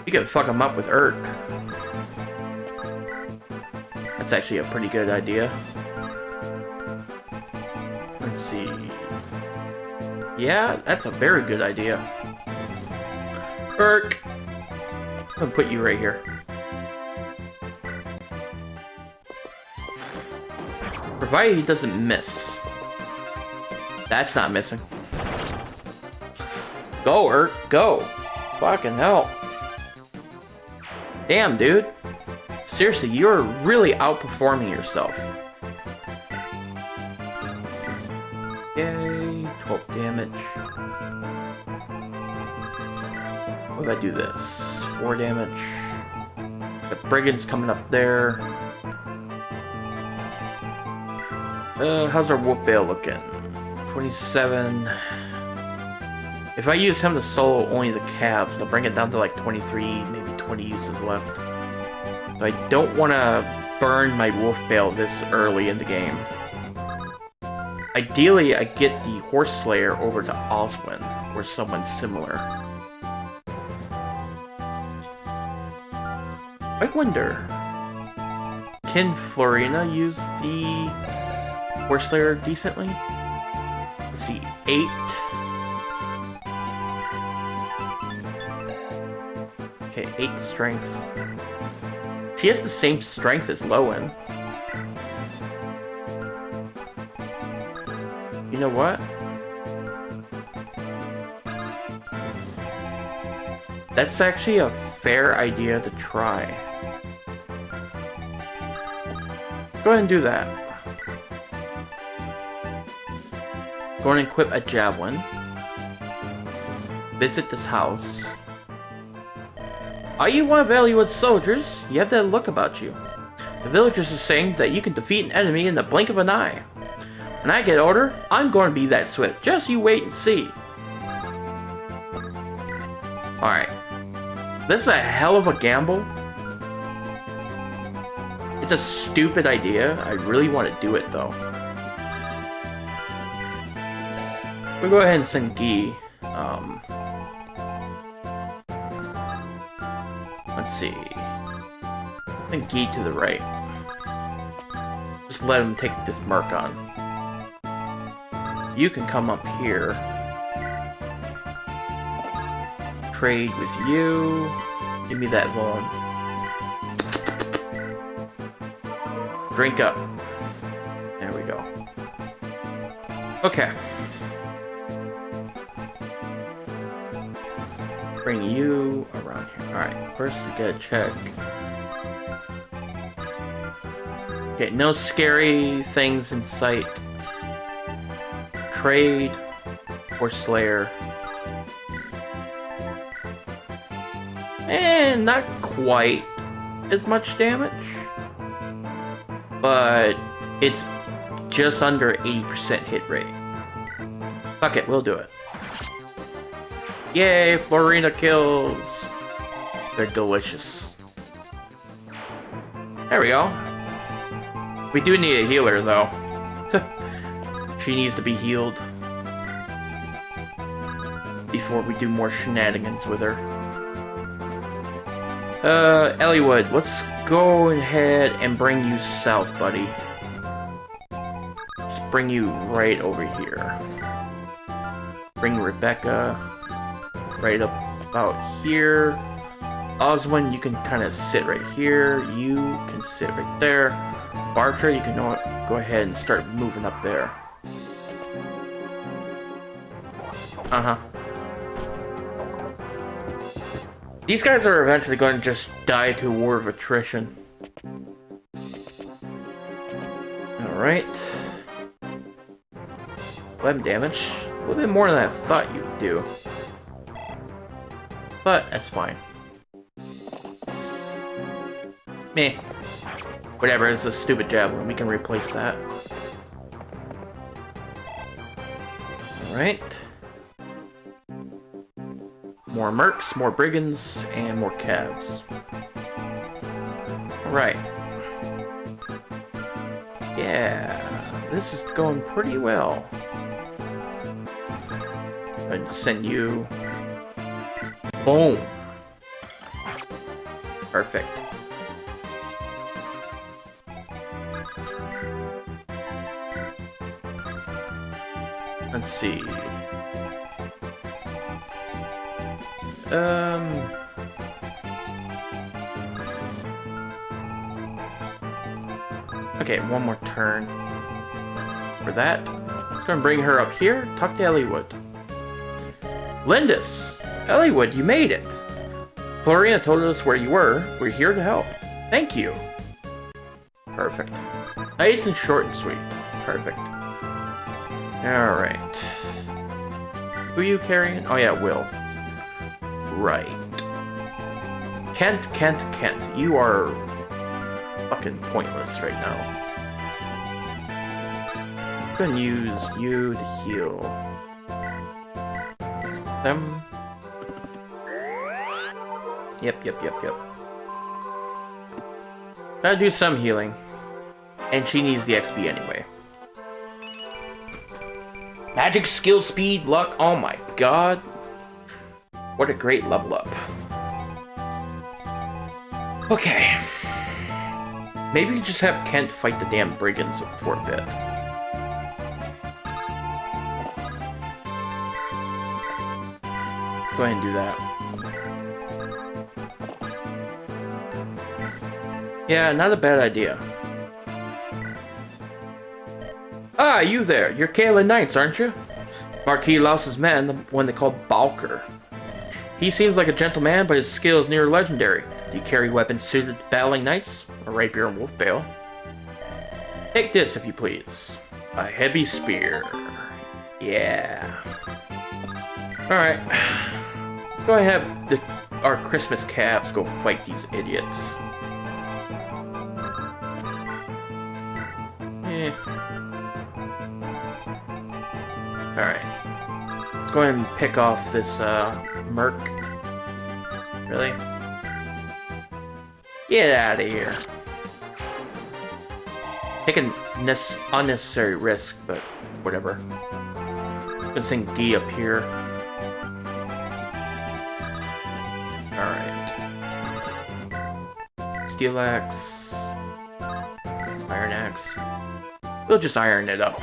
You can fuck him up with Urk. That's actually a pretty good idea. Let's see. Yeah, that's a very good idea. Urk! I'm gonna put you right here. Provided he doesn't miss. That's not missing. Go, Urk, go! Fucking hell. Damn, dude. Seriously, you're really outperforming yourself. Yay. 12 damage. What if I do this? 4 damage. The brigand's coming up there. How's our wolf bale looking? 27. If I use him to solo only the calves, I'll bring it down to like 23, maybe 20 uses left. So I don't want to burn my wolf bale this early in the game. Ideally, I get the horse slayer over to Oswin, or someone similar. I wonder, can Florina use the horse slayer decently? Let's see, 8. Okay, 8 strength. She has the same strength as Lowen. You know what? That's actually a fair idea to try. Go ahead and do that. Go and equip a javelin. Visit this house. Are you one of Eliwood's soldiers? You have that look about you. The villagers are saying that you can defeat an enemy in the blink of an eye. When I get older, I'm going to be that swift. Just you wait and see. Alright. This is a hell of a gamble. It's a stupid idea. I really want to do it though. We'll go ahead and send Guy. Let's see. Send Guy to the right. Just let him take this merc on. You can come up here. Trade with you. Give me that bone. Drink up. There we go. Okay. Bring you around here. Alright, first we gotta check. Okay, no scary things in sight. Trade or Slayer. And not quite as much damage. But it's just under 80% hit rate. Fuck it, we'll do it. Yay, Florina kills! They're delicious. There we go. We do need a healer, though. She needs to be healed before we do more shenanigans with her. Eliwood, let's go ahead and bring you south, buddy. Just bring you right over here. Bring Rebecca right up about here. Oswin, you can kind of sit right here. You can sit right there. Bartra, you can go ahead and start moving up there. Uh-huh. These guys are eventually going to just die to a war of attrition. Alright. 11 damage. A little bit more than I thought you'd do. But, that's fine. Meh. Whatever, it's a stupid javelin. We can replace that. Alright. More mercs, more brigands, and more calves. Alright. Yeah, this is going pretty well. I'd send you... Boom! Perfect. Let's see. Okay, one more turn for that. Let's go and bring her up here. Talk to Eliwood. Lindis! Eliwood, you made it! Florina told us where you were. We're here to help. Thank you. Perfect. Nice and short and sweet. Perfect. Alright. Who are you carrying? Oh yeah, Will. Right. Kent. You are fucking pointless right now. I'm gonna use you to heal them. Yep. Gotta do some healing. And she needs the XP anyway. Magic, skill, speed, luck. Oh my god. What a great level up. Okay. Maybe just have Kent fight the damn brigands for a bit. Go ahead and do that. Yeah, not a bad idea. Ah, you there. You're Caelin Knights, aren't you? Marquis Laus's man, the one they call Balker. He seems like a gentleman, but his skill is near legendary. Do you carry weapons suited to battling knights? A rapier and wolf bale? Take this, if you please. A heavy spear. Yeah. Alright. Let's go ahead and have our Christmas calves go fight these idiots. Alright. Let's go ahead and pick off this, merc. Really? Get out of here. Take an unnecessary risk, but whatever. I'm gonna send D up here. Alright. Steel axe. Iron axe. We'll just iron it up.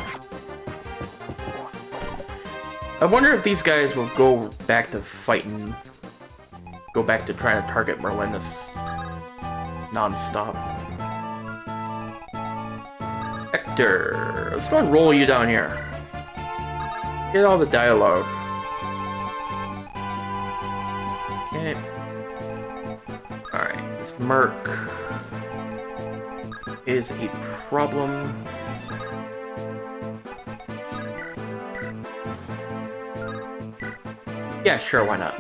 I wonder if these guys will go back to fighting. Go back to trying to target Merlinus non-stop. Hector, let's go and roll you down here. Get all the dialogue. Okay. Alright, this merc is a problem. Yeah, sure, why not?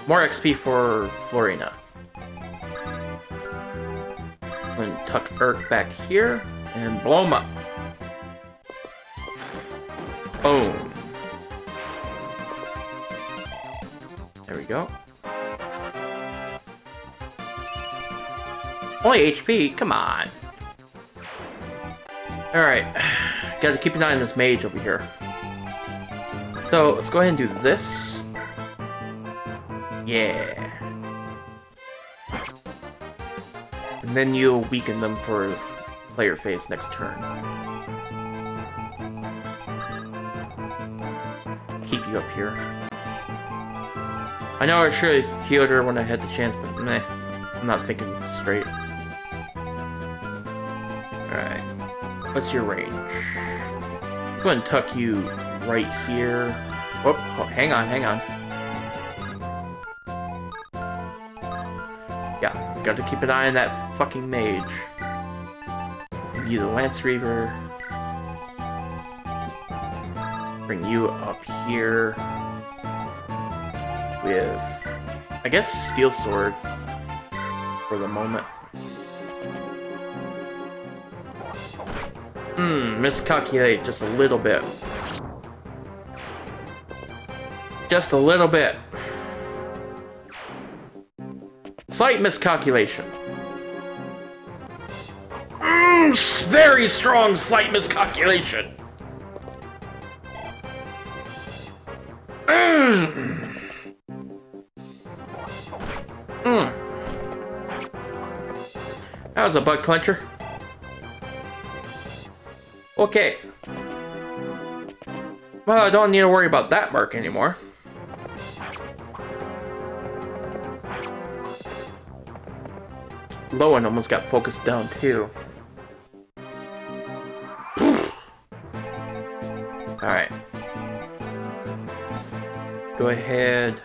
More XP for Florina. I'm gonna tuck Urk back here and blow him up. Boom. There we go. Only HP? Come on. Alright. Gotta keep an eye on this mage over here. So, let's go ahead and do this. Yeah. And then you'll weaken them for player phase next turn. Keep you up here. I know I should have healed her when I had the chance, but meh. I'm not thinking straight. Alright. What's your range? Go ahead and tuck you right here. Whoop, oh, hang on. Yeah, gotta keep an eye on that fucking mage. You the Lance Reaver. Bring you up here with, I guess, Steel Sword for the moment. Miscalculate just a little bit. Just a little bit. Slight miscalculation. Very strong slight miscalculation. That was a butt clencher. Okay. Well, I don't need to worry about that mark anymore. Lowen almost got focused down too. Alright. Go ahead.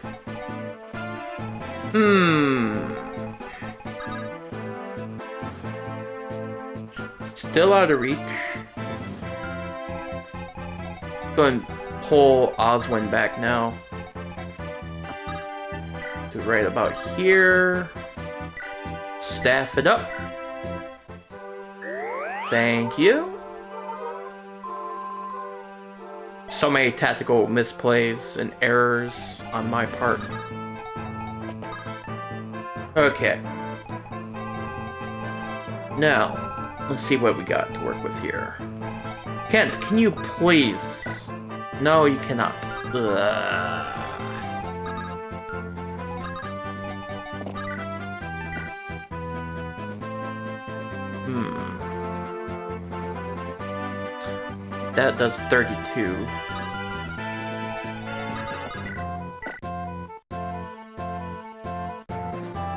Still out of reach. go and pull Oswin back now. Do right about here. Staff it up. Thank you. So many tactical misplays and errors on my part. Okay. Now, let's see what we got to work with here. Kent, can you please? No, you cannot. Ugh. That does 32.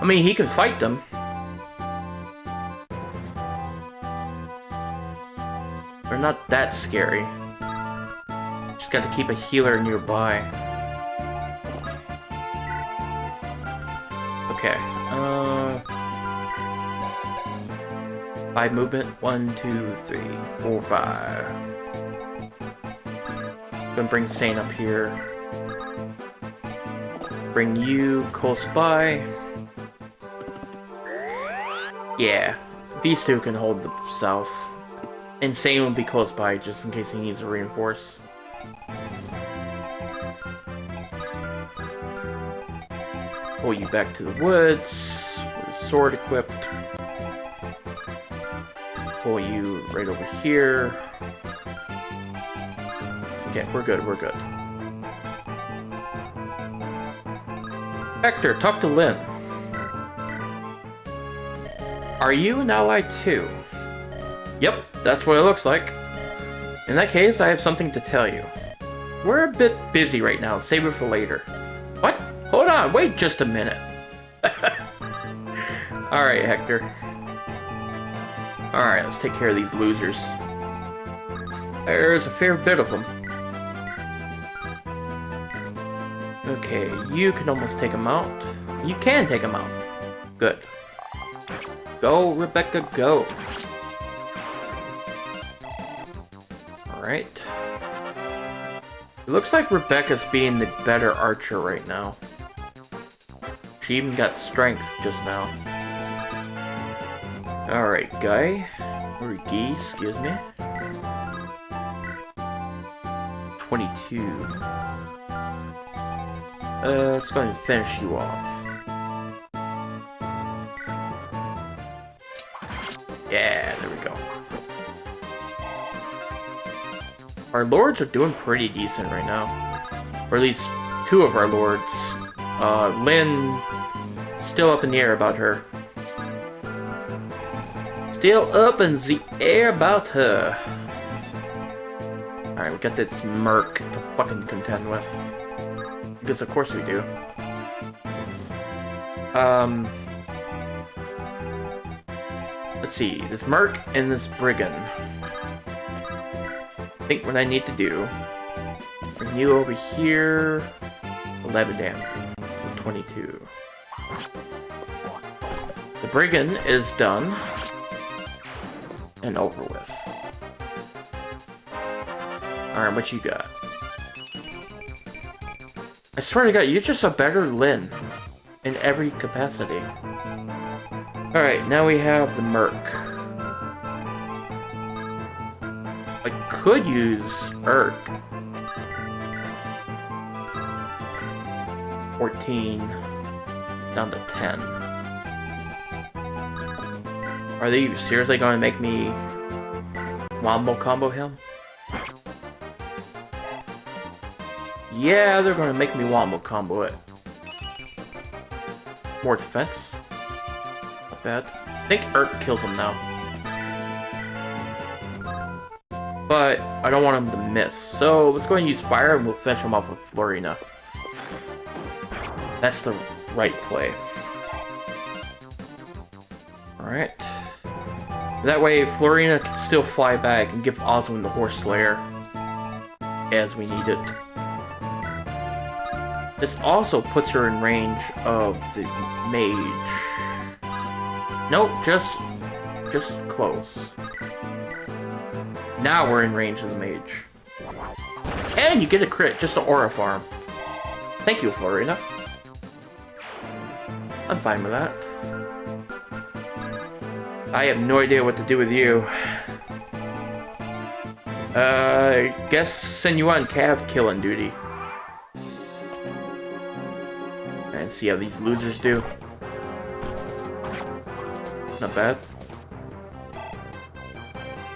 I mean, he can fight them. They're not that scary. Just gotta keep a healer nearby. Okay. 5 movement. 1, 2, 3, 4, 5. Gonna bring Sane up here. Bring you close by. Yeah, these two can hold the south. And Sane will be close by just in case he needs to reinforce. Pull you back to the woods with a sword equipped. Pull you right over here. Okay, we're good, we're good. Hector, talk to Lynn. Are you an ally too? Yep, that's what it looks like. In that case, I have something to tell you. We're a bit busy right now, save it for later. What? Hold on, wait just a minute. Alright, Hector. Alright, let's take care of these losers. There's a fair bit of them. Okay, you can almost take them out. You can take them out. Good. Go, Rebecca, go. Alright. It looks like Rebecca's being the better archer right now. She even got strength just now. Alright, Guy. Or Guy, excuse me. 22. Let's go and finish you off. Yeah, there we go. Our lords are doing pretty decent right now. Or at least 2 of our lords. Lynn, still up in the air about her. Still up in the air about her. Alright, we got this merc to fucking contend with. Because of course we do. Let's see, this merc and this brigand. I think what I need to do, bring you over here, 11 damage, 22. The brigand is done, and over with. Alright, what you got? I swear to God, you're just a better Lynn, in every capacity. Alright, now we have the merc. I could use Urk. 14 down to 10. Are they seriously going to make me wombo combo him? Yeah, they're going to make me wombo combo it. More defense. Not bad. I think Urk kills him now. But I don't want him to miss. So let's go and use fire and we'll finish him off with Florina. That's the right play. Alright. That way Florina can still fly back and give Oswin the Horse Slayer as we need it. This also puts her in range of the mage. Nope, just close. Now we're in range of the mage. And you get a crit, just an aura farm. Thank you, Florina. I'm fine with that. I have no idea what to do with you. I guess send you on cav killing duty. And see how these losers do. Not bad.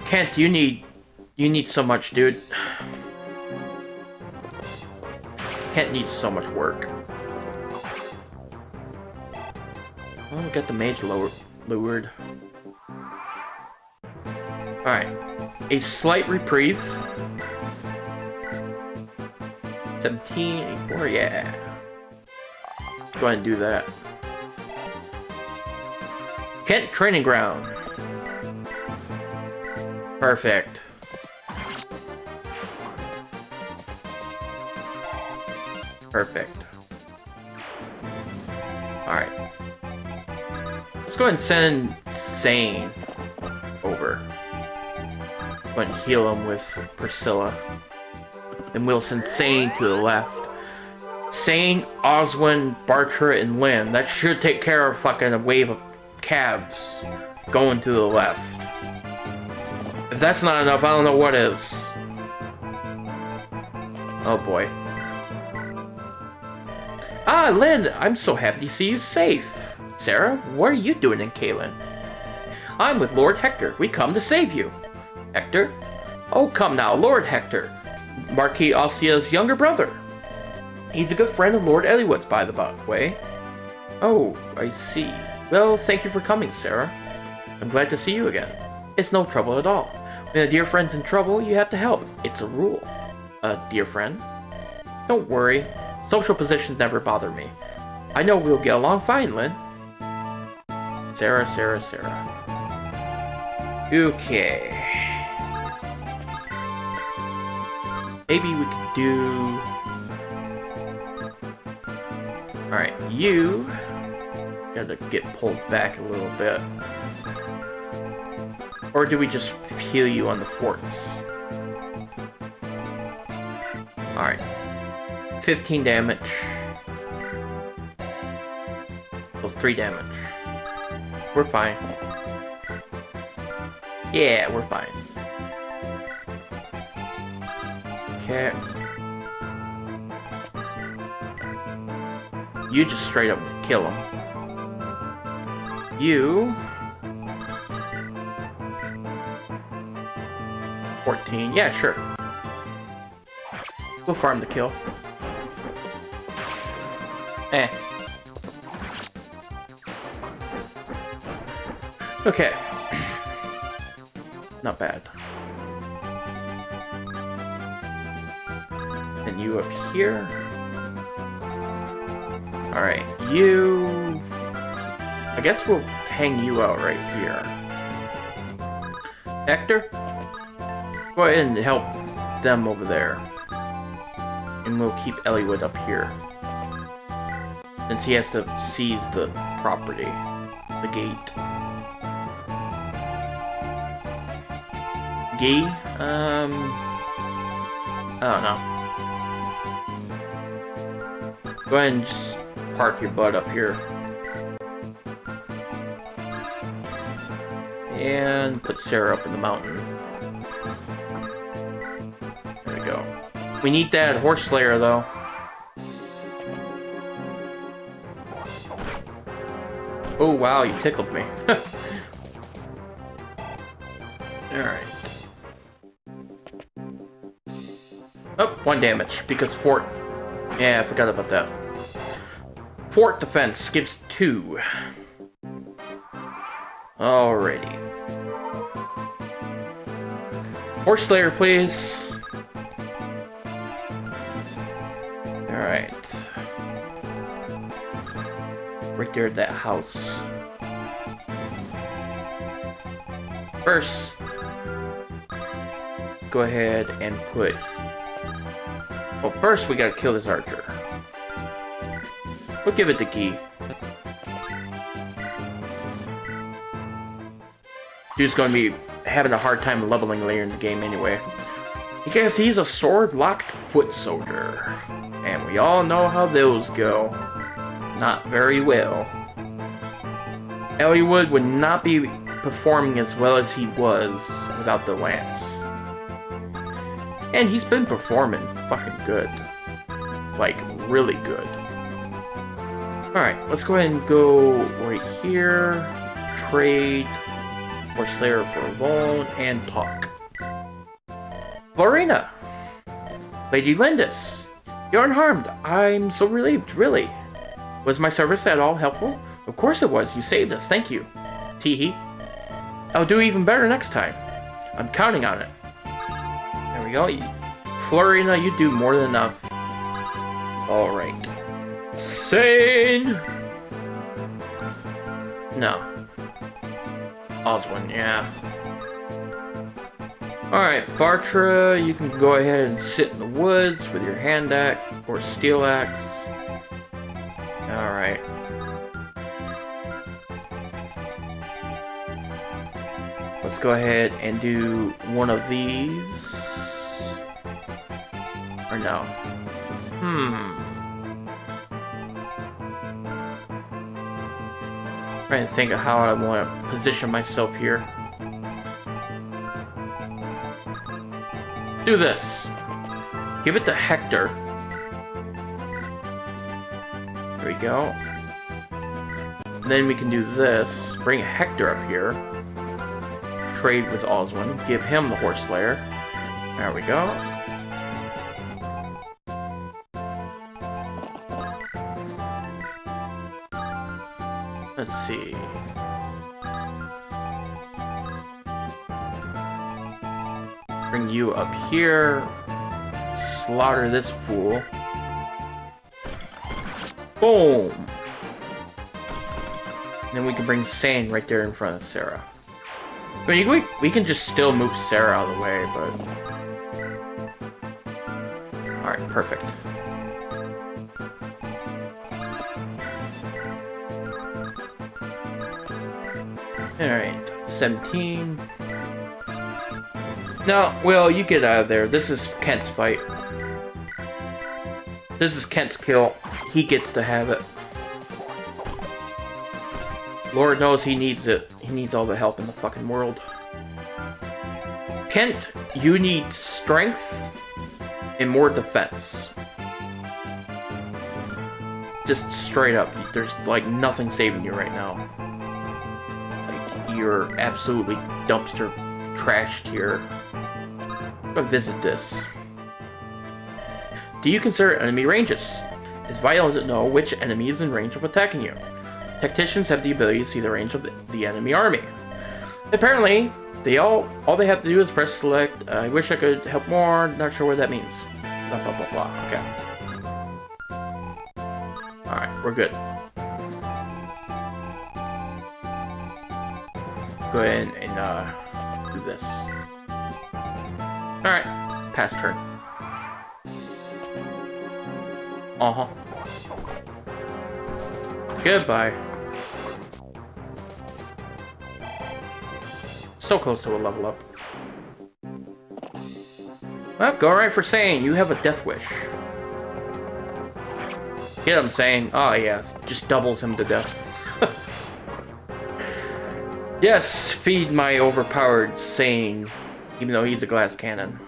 Kent, you need so much, dude. Kent needs so much work. Oh, we got the mage lured. Alright. A slight reprieve. 17, 84, yeah. Go ahead and do that. Kent training ground. Perfect. Perfect. Alright. Let's go ahead and send Sane over. Go ahead and heal him with Priscilla. Then we'll send Sane to the left. Sane, Oswin, Bartra, and Lynn. That should take care of fucking a wave of cabs going to the left. If that's not enough, I don't know what is. Oh boy. Ah, Lynn, I'm so happy to see you safe. Sarah, what are you doing in Caelin? I'm with Lord Hector. We come to save you. Hector? Oh, come now, Lord Hector. Marquis Ossia's younger brother. He's a good friend of Lord Eliwood's, by the way. Oh, I see. Well, thank you for coming, Sarah. I'm glad to see you again. It's no trouble at all. When a dear friend's in trouble, you have to help. It's a rule. A dear friend? Don't worry. Social positions never bother me. I know we'll get along fine, Lynn. Sarah. Okay. Maybe we could do... Alright, you... gotta get pulled back a little bit. Or do we just heal you on the forts? Alright. 15 damage. Well, 3 damage. We're fine. Yeah, we're fine. Okay. You just straight up kill him. You... 14. Yeah, sure. We'll farm the kill. Eh. Okay. Not bad. And you up here. Alright, you... I guess we'll hang you out right here. Hector? Go ahead and help them over there. And we'll keep Eliwood up here. Since he has to seize the property. The gate. Gee? I don't know. Go ahead and just park your butt up here. And put Sarah up in the mountain. There we go. We need that horse slayer though. Oh wow, you tickled me. Alright. Oh, 1 damage, because fort... Yeah, I forgot about that. Fort defense gives 2. Alrighty. Horse Slayer, please. Alright. Right there at that house. First, go ahead and put... Well, first we gotta kill this archer. We'll give it to Guy. Dude's gonna be having a hard time leveling later in the game anyway. Because he's a sword-locked foot soldier. And we all know how those go. Not very well. Eliwood would not be performing as well as he was without the lance. And he's been performing fucking good. Like, really good. Alright, let's go ahead and go right here. Trade. Or Slayer for loan. And talk. Lorena! Lady Lindis! You're unharmed. I'm so relieved, really. Was my service at all helpful? Of course it was. You saved us. Thank you. Teehee. I'll do even better next time. I'm counting on it. There we go. Florina, you do more than enough. Alright. Sane! No. Oswin, yeah. Alright, Bartra, you can go ahead and sit in the woods with your hand axe or steel axe. Alright. Let's go ahead and do one of these. Or no. Trying to think of how I want to position myself here. Do this. Give it to Hector. There we go. Then we can do this. Bring Hector up here. Trade with Oswin. Give him the Horse Slayer. There we go. Let's see. Bring you up here. Slaughter this fool. Boom! And then we can bring Sane right there in front of Sarah. I mean, we can just still move Sarah out of the way, but... Alright, perfect. Alright, 17. No, Will, you get out of there. This is Kent's fight. This is Kent's kill. He gets to have it. Lord knows he needs it. He needs all the help in the fucking world. Kent, you need strength and more defense. Just straight up. There's like nothing saving you right now. Like, you're absolutely dumpster trashed here. I'm gonna visit this. Do you consider enemy ranges? It's vital to know which enemy is in range of attacking you. Tacticians have the ability to see the range of the enemy army. Apparently, all they have to do is press select. I wish I could help more. Not sure what that means. Blah blah blah blah. Okay. All right, we're good. Go ahead and do this. All right, pass turn. Goodbye. So close to a level up. Well, go right for Sane. You have a death wish. Get him, Sane. Oh, yes. Just doubles him to death. Yes, feed my overpowered Sane. Even though he's a glass cannon.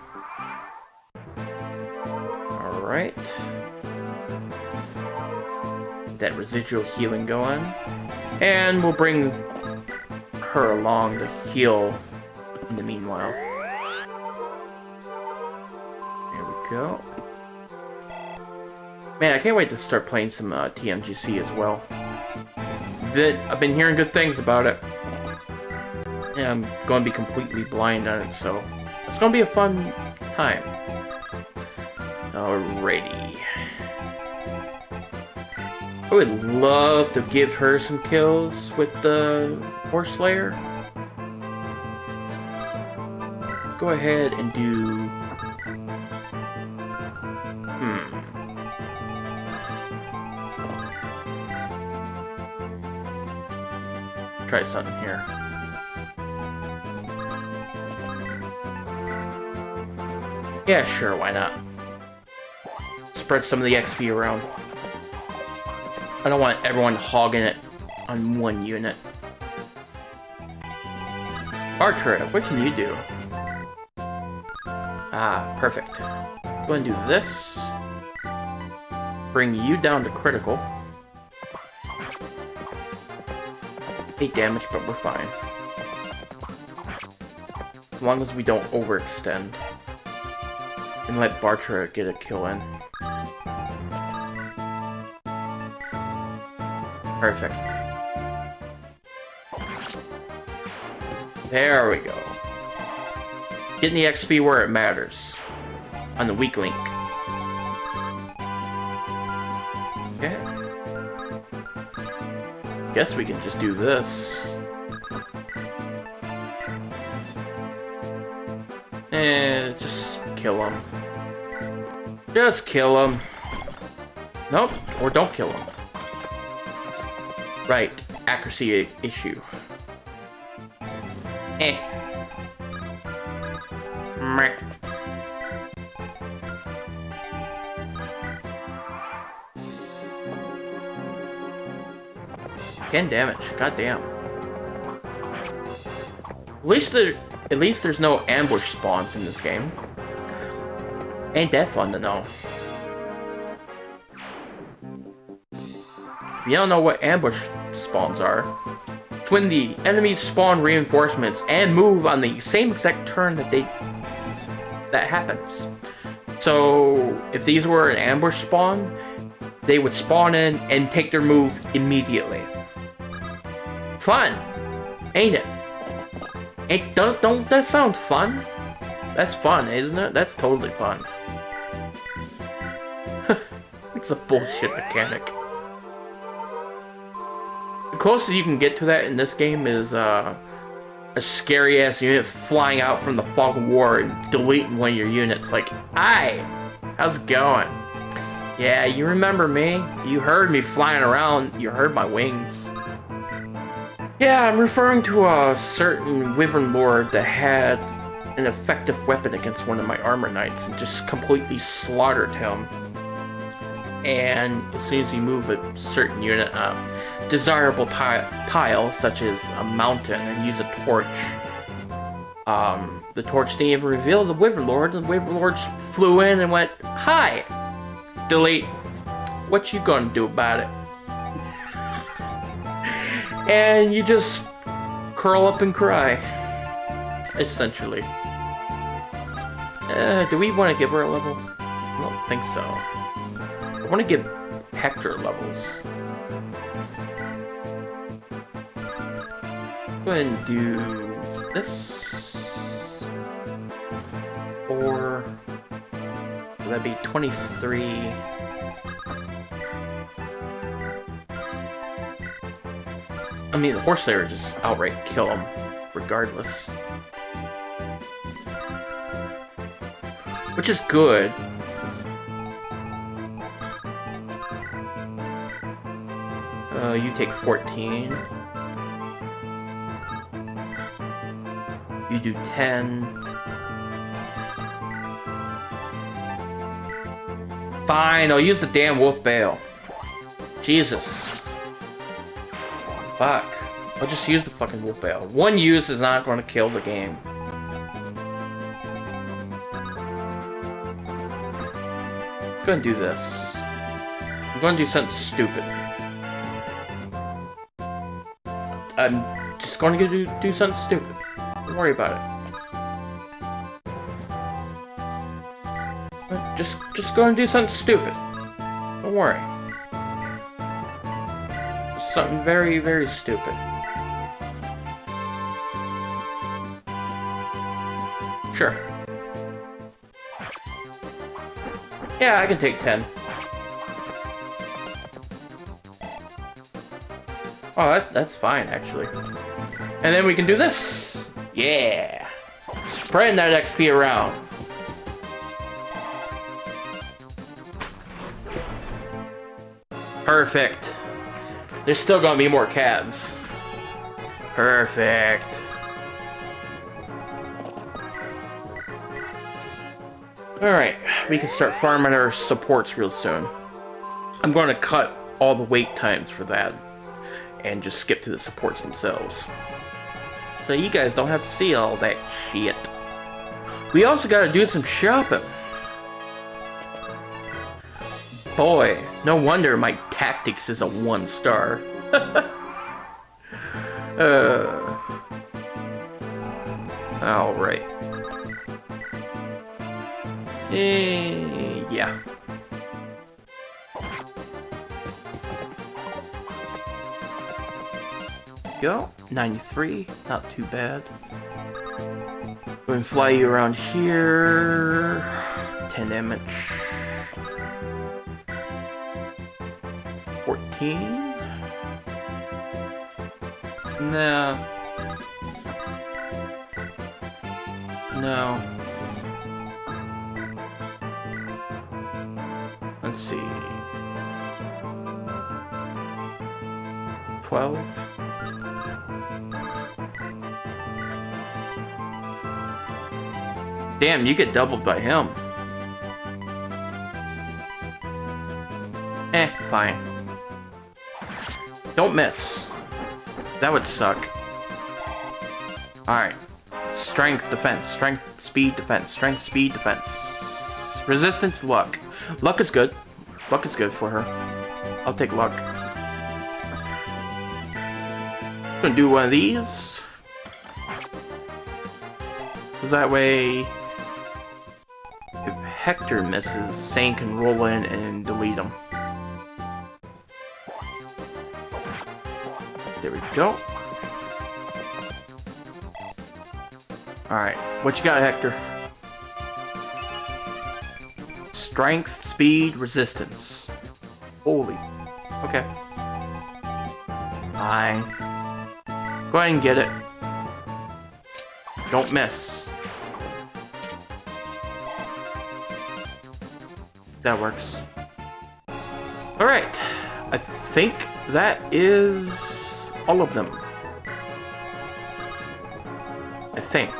Alright. That residual healing going. And we'll bring her along to heal in the meanwhile. There we go. Man, I can't wait to start playing some TMGC as well. I've been hearing good things about it. And I'm going to be completely blind on it, so it's going to be a fun time. Alrighty. I would love to give her some kills with the Horse Slayer. Let's go ahead and do... Try something here. Yeah, sure, why not? Spread some of the XP around. I don't want everyone hogging it on one unit. Archer, what can you do? Ah, perfect. Go and do this. Bring you down to critical. 8 damage, but we're fine. As long as we don't overextend. And let Bartra get a kill in. Perfect. There we go. Getting the XP where it matters. On the weak link. Okay. Guess we can just do this. Just kill him. Just kill him. Nope, or don't kill him. Right, accuracy issue. Meh. 10 damage, goddamn. At least there's no ambush spawns in this game. Ain't that fun to know? If you don't know what ambush spawns are, it's when the enemies spawn reinforcements and move on the same exact turn that happens. So if these were an ambush spawn, they would spawn in and take their move immediately. Fun, ain't it? Don't that sound fun? That's fun, isn't it? That's totally fun. It's a bullshit mechanic. The closest you can get to that in this game is a scary ass unit flying out from the fog of war and deleting one of your units. Like, hi, how's it going? Yeah, you remember me? You heard me flying around. You heard my wings. Yeah, I'm referring to a certain Wyvern Lord that had an effective weapon against one of my armor knights and just completely slaughtered him. And as soon as you move a certain unit, desirable tile, such as a mountain, and use a torch, the torch didn't even reveal the Wyvern Lord, and the Wyvern Lord flew in and went, hi! Delete. What you gonna do about it? And you just curl up and cry, essentially. Do we want to give her a level? I don't think so. I want to give Hector levels. Go ahead and do this. Or would that be 23? I mean, the Horse Slayer just outright kill him, regardless. Which is good. You take 14. You do 10. Fine, I'll use the damn Wolf Bale. Jesus. Fuck. I'll just use the fucking Wolf Bale. One use is not going to kill the game. Let's go and do this. I'm going to do something stupid. I'm just going to do something stupid. Don't worry about it. Just go and do something stupid. Don't worry. Just something very, very stupid. Sure. Yeah, I can take 10. Oh, that's fine, actually. And then we can do this! Yeah! Spreading that XP around. Perfect. There's still gonna be more cabs. Perfect. Alright, we can start farming our supports real soon. I'm going to cut all the wait times for that and just skip to the supports themselves. So you guys don't have to see all that shit. We also gotta do some shopping. Boy, no wonder my tactics is a 1-star. Alright. Yeah. Go. 93. Not too bad. Go and fly you around here. 10 damage. 14. No. No. Let's see. 12. Damn, you get doubled by him. Fine. Don't miss. That would suck. Alright. Strength, defense. Strength, speed, defense. Strength, speed, defense. Resistance, luck. Luck is good. Luck is good for her. I'll take luck. Gonna do one of these. That way, if Hector misses, Sane can roll in and delete him. There we go. Alright, what you got, Hector? Strength, speed, resistance. Holy. Okay. Fine. Go ahead and get it. Don't miss. That works. Alright. I think that is all of them. I think.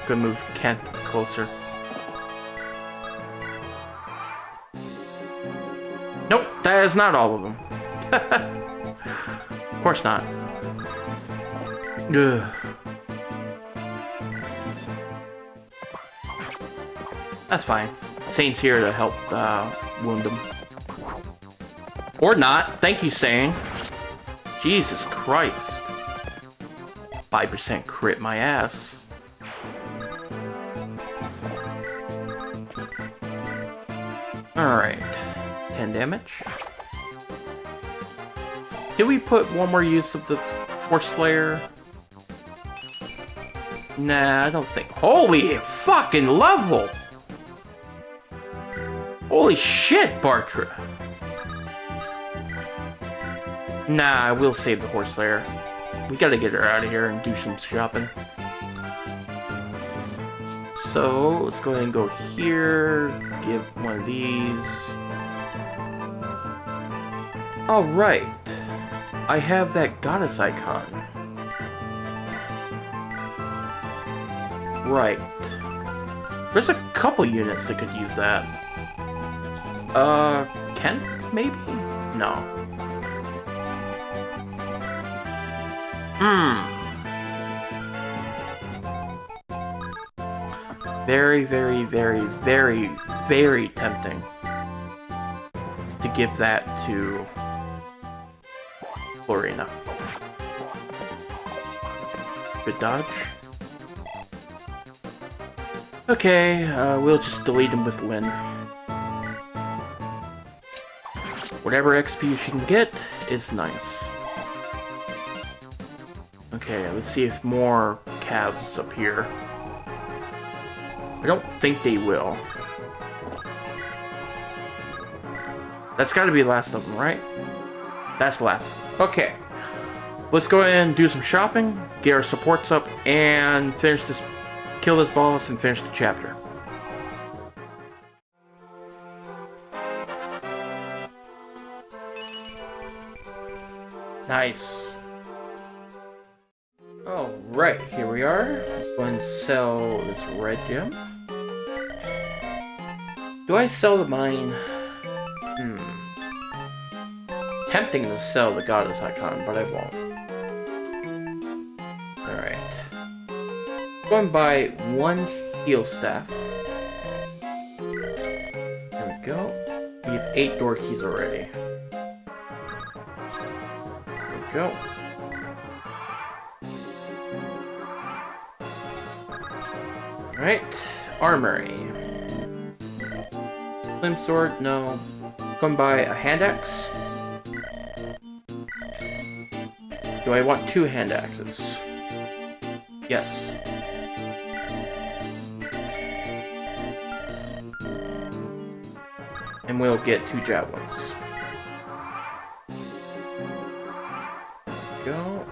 Gonna move Kent closer. Nope, that is not all of them. Of course not. Ugh. That's fine. Sane's here to help wound him. Or not. Thank you, Sane. Jesus Christ. 5% crit my ass. Alright. 10 damage. Did we put one more use of the Force Slayer? Nah, I don't think. Holy fucking level! Holy shit, Bartra! Nah, I will save the Horse Slayer. We gotta get her out of here and do some shopping. So, let's go ahead and go here. Give one of these. Alright. I have that goddess icon. Right. There's a couple units that could use that. Kent, maybe? No. Very, very, very, very, very tempting to give that to Florina. Good dodge. Okay, we'll just delete him with Lynn. Whatever XP she can get is nice. Okay, let's see if more calves appear. I don't think they will. That's gotta be the last of them, right? That's last. Okay. Let's go ahead and do some shopping, get our supports up, and finish this, kill this boss, and finish the chapter. Nice. Alright, here we are. Let's go and sell this red gem. Do I sell the mine? Tempting to sell the goddess icon, but I won't. Alright. Go and buy one heal staff. There we go. We have 8 door keys already. There we go. Alright. Armory. Slim sword, no. Go and buy a hand axe. Do I want 2 hand axes? Yes. And we'll get 2 javelins. Go.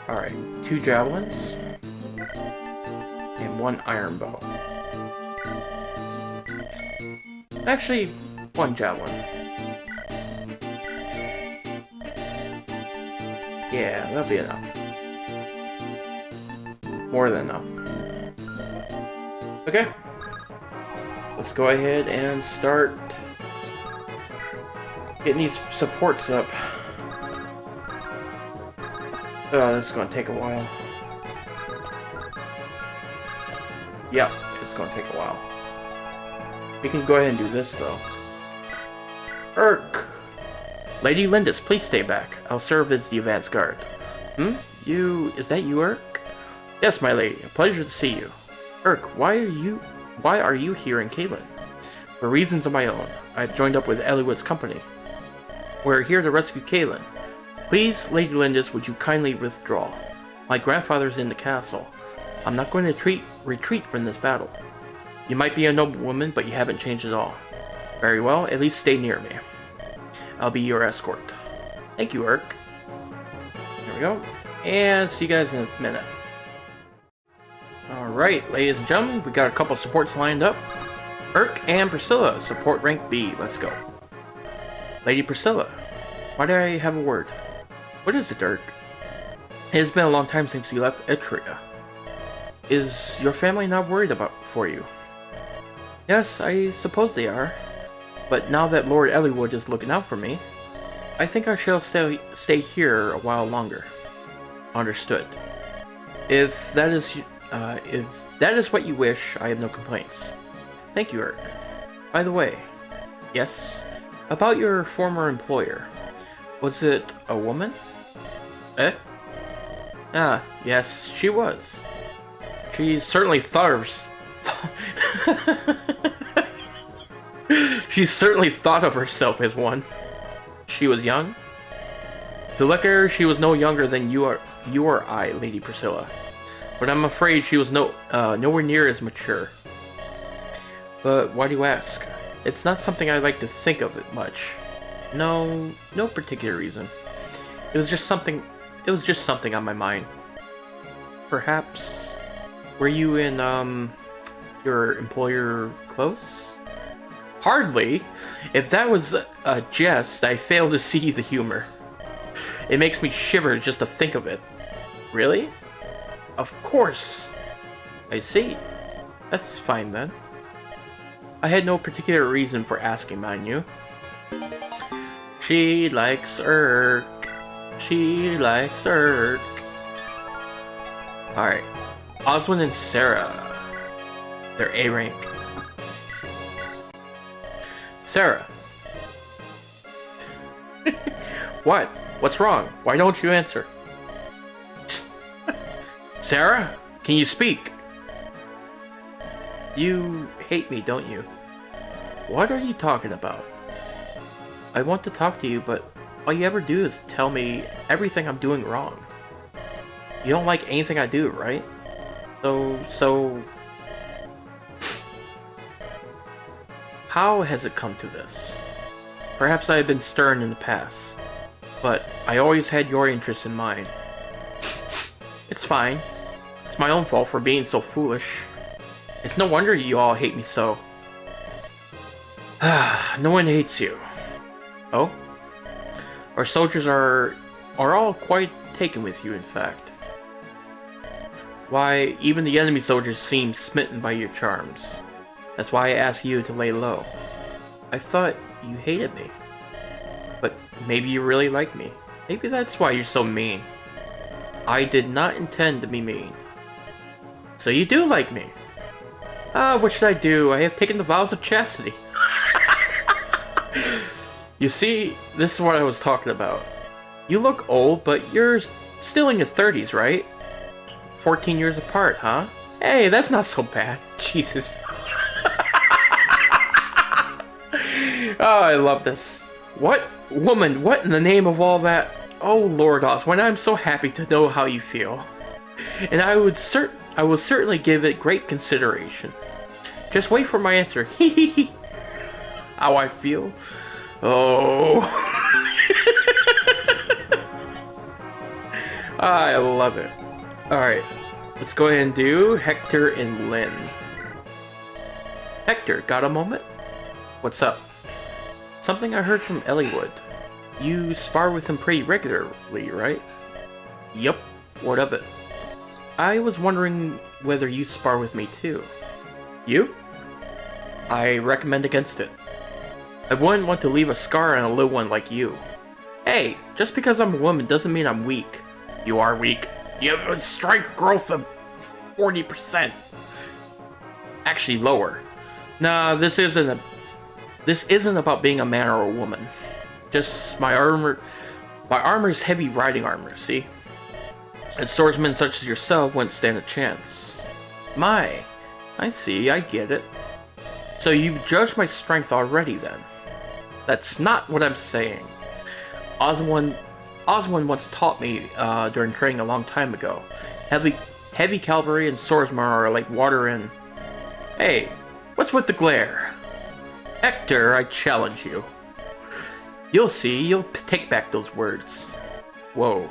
Alright, 2 javelins. And 1 iron bow. Actually, 1 javelin. Yeah, that'll be enough. More than enough. Okay. Let's go ahead and start getting these supports up. Oh, this is going to take a while. Yep, it's going to take a while. We can go ahead and do this, though. Urk! Lady Lindis, please stay back. I'll serve as the advance guard. Is that you, Urk? Yes, my lady. A pleasure to see you. Urk, why are you here in Caelin? For reasons of my own, I've joined up with Eliwood's company. We're here to rescue Caelin. Please, Lady Lindis, would you kindly withdraw? My grandfather's in the castle. I'm not going to retreat from this battle. You might be a noble woman, but you haven't changed at all. Very well, at least stay near me. I'll be your escort. Thank you, Urk. There we go. And see you guys in a minute. Alright, ladies and gentlemen, we got a couple supports lined up. Urk and Priscilla, support rank B. Let's go. Lady Priscilla, why do I have a word? What is it, Urk? It has been a long time since you left Etria. Is your family not worried for you? Yes, I suppose they are. But now that Lord Eliwood is looking out for me, I think I shall stay here a while longer. Understood. If that is what you wish, I have no complaints. Thank you, Urk. By the way, yes, about your former employer. Was it a woman? Eh? Ah, yes, she was. She certainly She certainly thought of herself as one. She was young. To look at her, she was no younger than you or I, Lady Priscilla. But I'm afraid she was nowhere near as mature. But why do you ask? It's not something I like to think of it much. No particular reason. It was just something on my mind. Perhaps, were you in your employer close? Hardly. If that was a jest, I fail to see the humor. It makes me shiver just to think of it. Really? Of course. I see. That's fine then. I had no particular reason for asking, mind you. She likes Urk. She likes Urk. Alright. Oswin and Sarah. They're A rank. Sarah. What? What's wrong? Why don't you answer? Sarah? Can you speak? You hate me, don't you? What are you talking about? I want to talk to you, but all you ever do is tell me everything I'm doing wrong. You don't like anything I do, right? So... How has it come to this? Perhaps I have been stern in the past, but I always had your interests in mind. It's fine. It's my own fault for being so foolish. It's no wonder you all hate me so. No one hates you. Oh? Our soldiers are all quite taken with you, in fact. Why, even the enemy soldiers seem smitten by your charms. That's why I asked you to lay low. I thought you hated me. But maybe you really like me. Maybe that's why you're so mean. I did not intend to be mean. So you do like me. Ah, what should I do? I have taken the vows of chastity. You see, this is what I was talking about. You look old, but you're still in your 30s, right? 14 years apart, huh? Hey, that's not so bad. Jesus. Oh, I love this. What? Woman, what in the name of all that? Oh, Lord Oswald, I'm so happy to know how you feel. And I will certainly give it great consideration. Just wait for my answer. Hee. How I feel? Oh. I love it. Alright, let's go ahead and do Hector and Lynn. Hector, got a moment? What's up? Something I heard from Eliwood. You spar with him pretty regularly, right? Yup. What of it? I was wondering whether you spar with me too. You? I recommend against it. I wouldn't want to leave a scar on a little one like you. Hey, just because I'm a woman doesn't mean I'm weak. You are weak. You have a strength growth of 40%. Actually, lower. Nah, this isn't about being a man or a woman. Just my armor is heavy riding armor, see? And swordsmen such as yourself wouldn't stand a chance. My, I see, I get it. So you've judged my strength already then. That's not what I'm saying. Oswin once taught me during training a long time ago. Heavy cavalry and swordsmen are like water and... Hey, what's with the glare? Hector, I challenge you. You'll see, you'll take back those words. Whoa.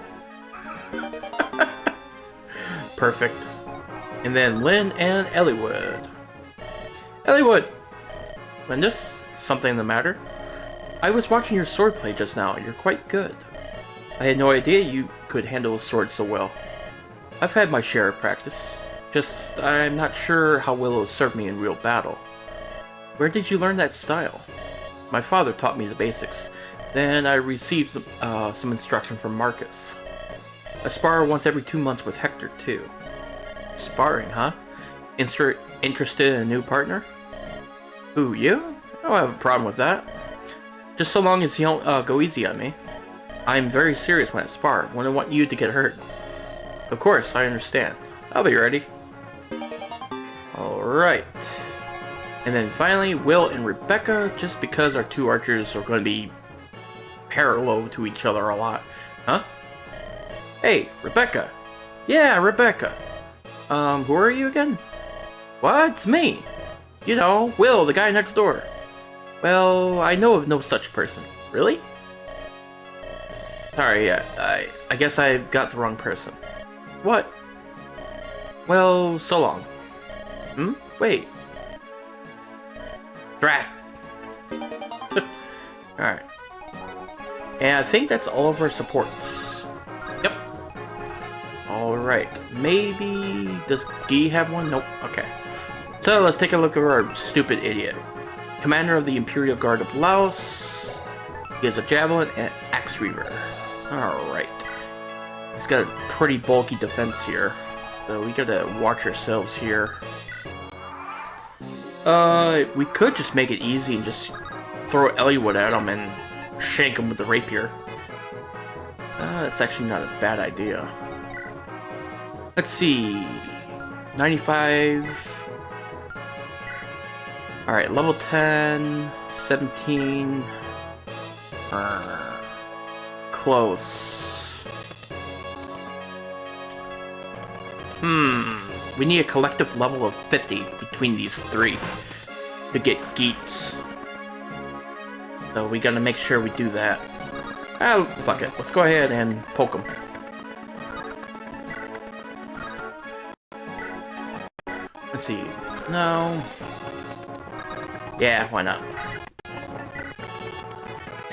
Perfect. And then Lynn and Eliwood. Eliwood! Lindis, something the matter? I was watching your swordplay just now. You're quite good. I had no idea you could handle a sword so well. I've had my share of practice. Just, I'm not sure how well it'll serve me in real battle. Where did you learn that style? My father taught me the basics. Then I received some instruction from Marcus. I spar once every 2 months with Hector, too. Sparring, huh? Interested in a new partner? Who, you? I don't have a problem with that. Just so long as you don't go easy on me. I'm very serious when I spar. I don't want you to get hurt. Of course, I understand. I'll be ready. Alright. And then finally, Will and Rebecca, just because our two archers are going to be parallel to each other a lot. Huh? Hey, Rebecca. Yeah, Rebecca. Who are you again? What? It's me. You know, Will, the guy next door. Well, I know of no such person. Really? Sorry, yeah, I guess I got the wrong person. What? Well, so long. Hmm? Wait. Drat. Alright. And I think that's all of our supports. Yep. Alright. Maybe... Does D have one? Nope. Okay. So let's take a look at our stupid idiot. Commander of the Imperial Guard of Laos. He has a javelin and axe reaver. Alright. He's got a pretty bulky defense here. So we gotta watch ourselves here. We could just make it easy and just throw Eliwood at him and shank him with the rapier. That's actually not a bad idea. Let's see... 95... Alright, level 10... 17... Close. We need a collective level of 50 between these three to get Geats. So we gotta make sure we do that. Ah, fuck it. Let's go ahead and poke him. Let's see. No. Yeah, why not?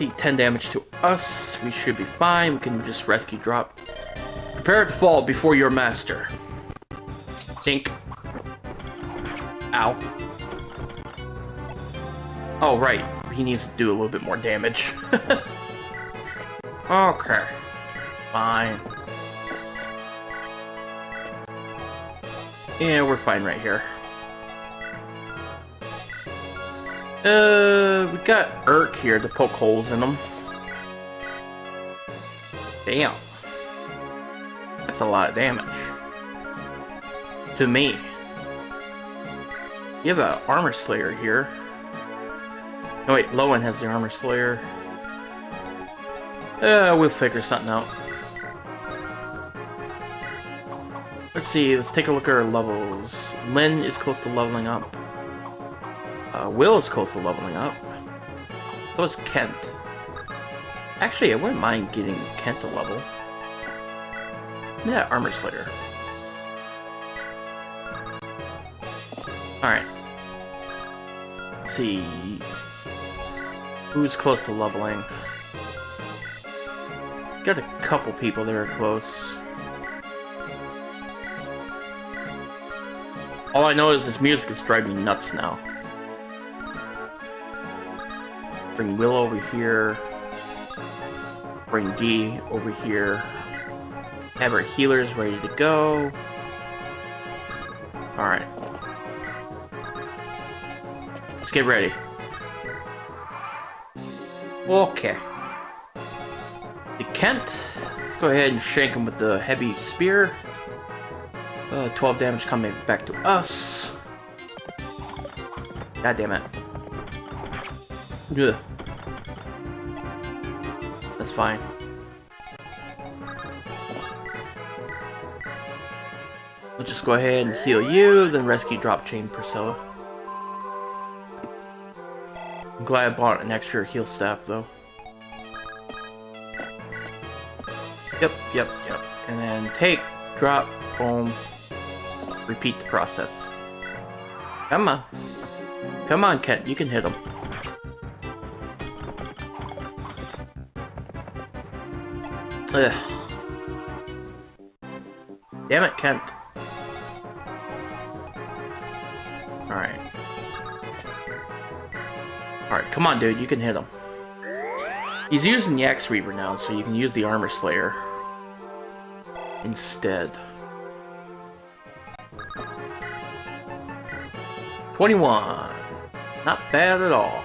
50, 10 damage to us. We should be fine. We can just rescue drop. Prepare to fall before your master. Dink. Ow. Oh, right. He needs to do a little bit more damage. Okay. Fine. Yeah, we're fine right here. We got Urk here to poke holes in them. Damn. That's a lot of damage. To me. You have an Armor Slayer here. Oh wait, Lowen has the Armor Slayer. We'll figure something out. Let's see, let's take a look at our levels. Lynn is close to leveling up. Will is close to leveling up. So is Kent. Actually, I wouldn't mind getting Kent a level. Yeah, Armor Slayer. Alright. Let's see. Who's close to leveling? Got a couple people that are close. All I know is this music is driving me nuts now. Bring Will over here. Bring D over here. Have our healers ready to go. Alright. Let's get ready. Okay. The Kent. Let's go ahead and shank him with the heavy spear. 12 damage coming back to us. God damn it. Ugh. That's fine. We'll just go ahead and heal you, then rescue Drop Chain Priscilla. I'm glad I bought an extra heal staff though. Yep. And then take, drop, boom. Repeat the process. Come on. Come on, Kent. You can hit him. Ugh. Damn it, Kent. Alright. Alright, come on, dude. You can hit him. He's using the Axe Reaver now, so you can use the Armor Slayer instead. 21. Not bad at all.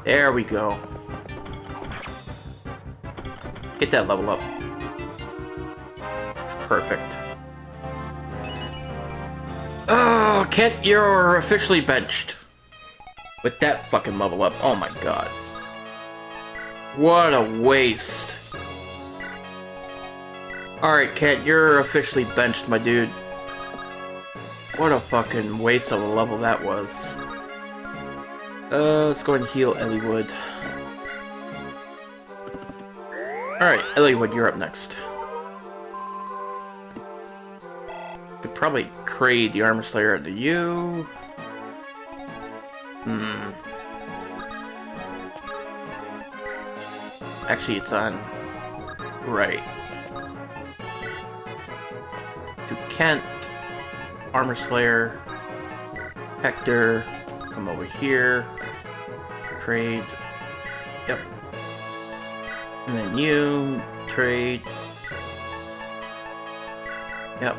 There we go. Get that level up. Perfect. Oh, Kent, you're officially benched. With that fucking level up. Oh my god. What a waste. Alright, Kent, you're officially benched, my dude. What a fucking waste of a level that was. Let's go ahead and heal Eliwood. Alright, Eliwood, you're up next. Could probably trade the Armor Slayer to you. Actually, it's on... right. To Kent. Armor Slayer, Hector, come over here, trade, yep, and then you, trade, yep.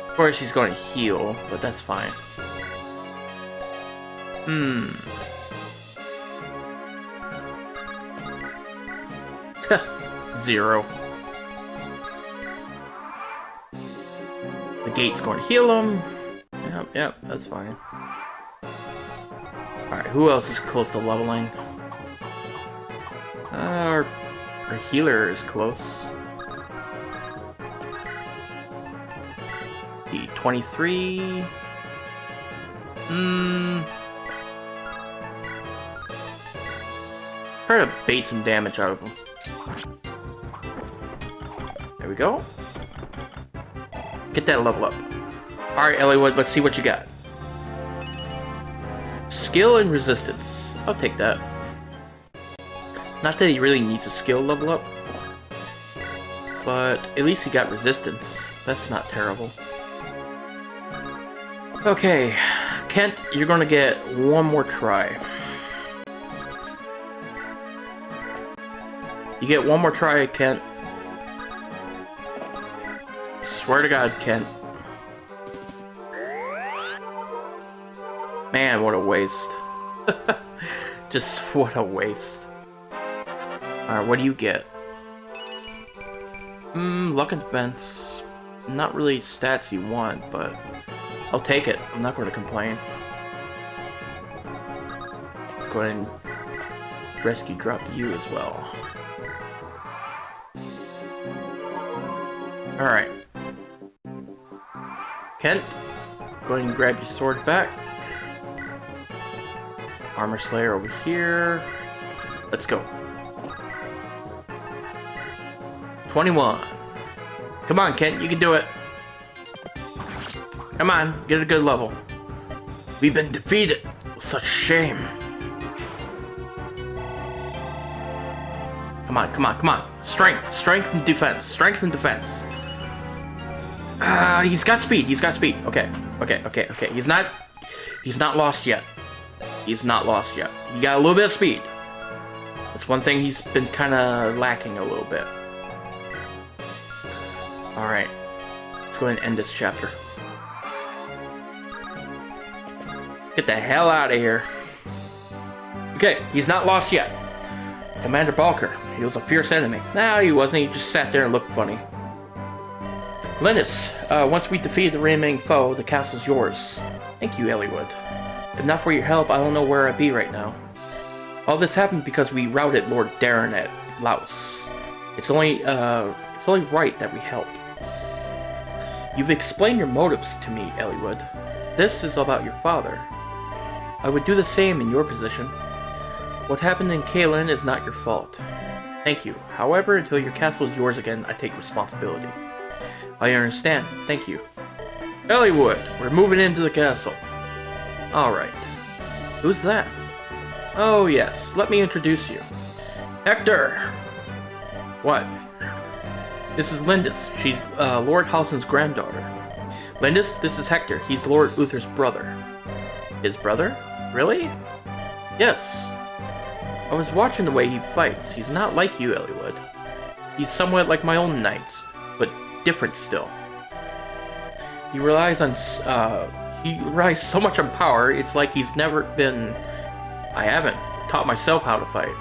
Of course he's going to heal, but that's fine. 0. The gate's going to heal him. Yep, that's fine. Alright, who else is close to leveling? Our healer is close. The 23. Try to bait some damage out of him. There we go. Get that level up. Alright, Eliwood, let's see what you got. skill and resistance. I'll take that. Not that he really needs a skill level up, but at least he got resistance. That's not terrible. Okay, Kent, you're gonna get one more try. You get one more try, Kent. Swear to God, Kent. Man, what a waste. Just what a waste. Alright, what do you get? Luck and defense. Not really stats you want, but I'll take it. I'm not going to complain. Let's go ahead and rescue drop you as well. Alright. Kent, go ahead and grab your sword back. Armor Slayer over here. Let's go. 21. Come on, Kent, you can do it. Come on, get a good level. We've been defeated. Such a shame. Come on, come on, come on. Strength, strength and defense. Strength and defense. He's got speed. He's got speed. Okay, okay, okay, okay. He's not lost yet. He's not lost yet. He got a little bit of speed. That's one thing he's been kind of lacking a little bit. Alright. Let's go ahead and end this chapter. Get the hell out of here. Okay, he's not lost yet. Commander Balker. He was a fierce enemy. No, he wasn't. He just sat there and looked funny. Linus, once we defeat the remaining foe, the castle's yours. Thank you, Eliwood. If not for your help, I don't know where I'd be right now. All this happened because we routed Lord Darren at Laos. It's only right that we help. You've explained your motives to me, Eliwood. This is about your father. I would do the same in your position. What happened in Caelin is not your fault. Thank you. However, until your castle is yours again, I take responsibility. I understand. Thank you. Eliwood, we're moving into the castle. Alright. Who's that? Oh yes, let me introduce you. Hector! What? This is Lindis. She's Lord Halsin's granddaughter. Lindis, this is Hector. He's Lord Uther's brother. His brother? Really? Yes. I was watching the way he fights. He's not like you, Eliwood. He's somewhat like my own knights, but different still. He relies so much on power, it's like he's never been... I haven't taught myself how to fight.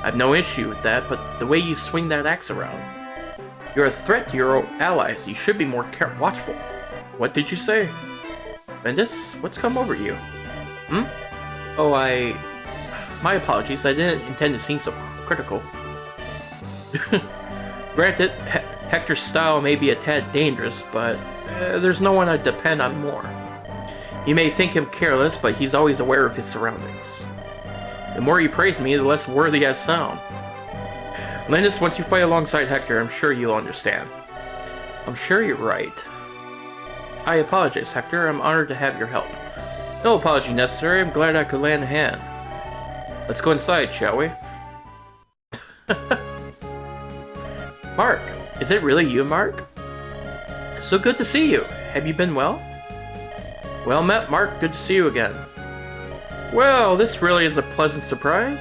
I have no issue with that, but the way you swing that axe around. You're a threat to your allies. You should be more watchful. What did you say? Bendis, what's come over you? Oh, my apologies. I didn't intend to seem so critical. Granted, Hector's style may be a tad dangerous, but there's no one I depend on more. You may think him careless, but he's always aware of his surroundings. The more you praise me, the less worthy I sound. Lindis, once you fight alongside Hector, I'm sure you'll understand. I'm sure you're right. I apologize, Hector. I'm honored to have your help. No apology necessary. I'm glad I could lend a hand. Let's go inside, shall we? Mark, is it really you, Mark? So good to see you. Have you been well? Well met, Mark. Good to see you again. Well, this really is a pleasant surprise.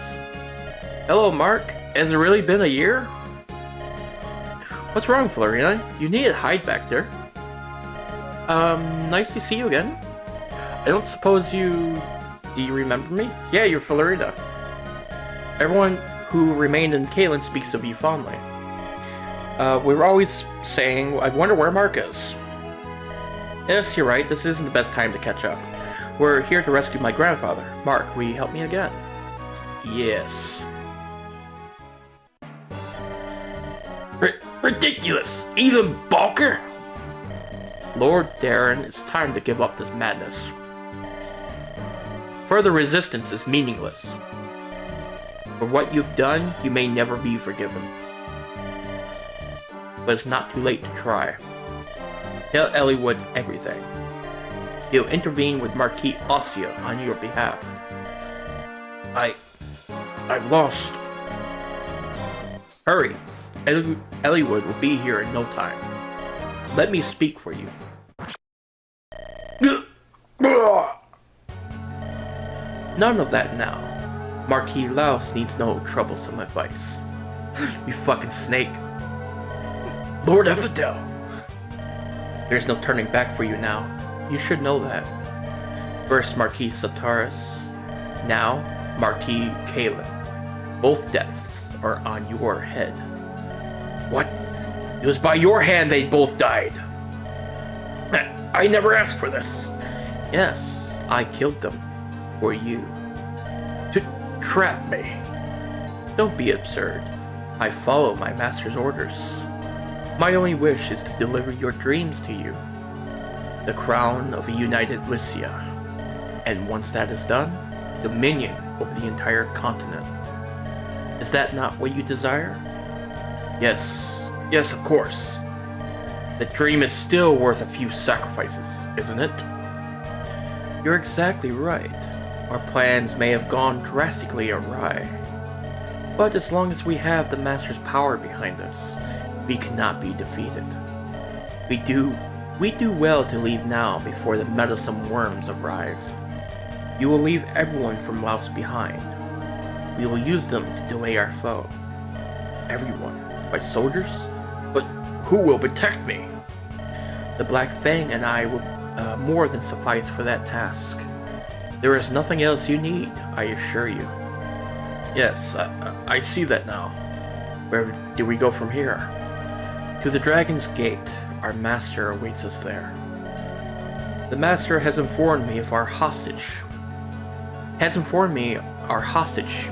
Hello, Mark. Has it really been a year? What's wrong, Florina? You need to hide back there. Nice to see you again. I don't suppose you... Do you remember me? Yeah, you're Florina. Everyone who remained in Caelin speaks of you fondly. We were always saying, I wonder where Mark is. Yes, you're right. This isn't the best time to catch up. We're here to rescue my grandfather. Mark, will you help me again? Yes. Ridiculous! Even Balker? Lord Darren, it's time to give up this madness. Further resistance is meaningless. For what you've done, you may never be forgiven. But it's not too late to try. Tell Eliwood everything. He'll intervene with Marquis Ossia on your behalf. I've lost. Hurry. Eliwood will be here in no time. Let me speak for you. None of that now. Marquis Laos needs no troublesome advice. You fucking snake. Lord Evidel. There's no turning back for you now. You should know that. First Marquis Sataris, now Marquis Caelin. Both deaths are on your head. What? It was by your hand they both died. I never asked for this. Yes, I killed them. For you. To trap me. Don't be absurd. I follow my master's orders. My only wish is to deliver your dreams to you. The crown of a united Lycia. And once that is done, dominion over the entire continent. Is that not what you desire? Yes, of course. The dream is still worth a few sacrifices, isn't it? You're exactly right. Our plans may have gone drastically awry. But as long as we have the Master's power behind us, we cannot be defeated. We do well to leave now before the meddlesome worms arrive. You will leave everyone from Laos behind. We will use them to delay our foe. Everyone? By soldiers? But who will protect me? The Black Fang and I will more than suffice for that task. There is nothing else you need, I assure you. Yes, I see that now. Where do we go from here? To the Dragon's Gate. Our master awaits us there. The master has informed me our hostage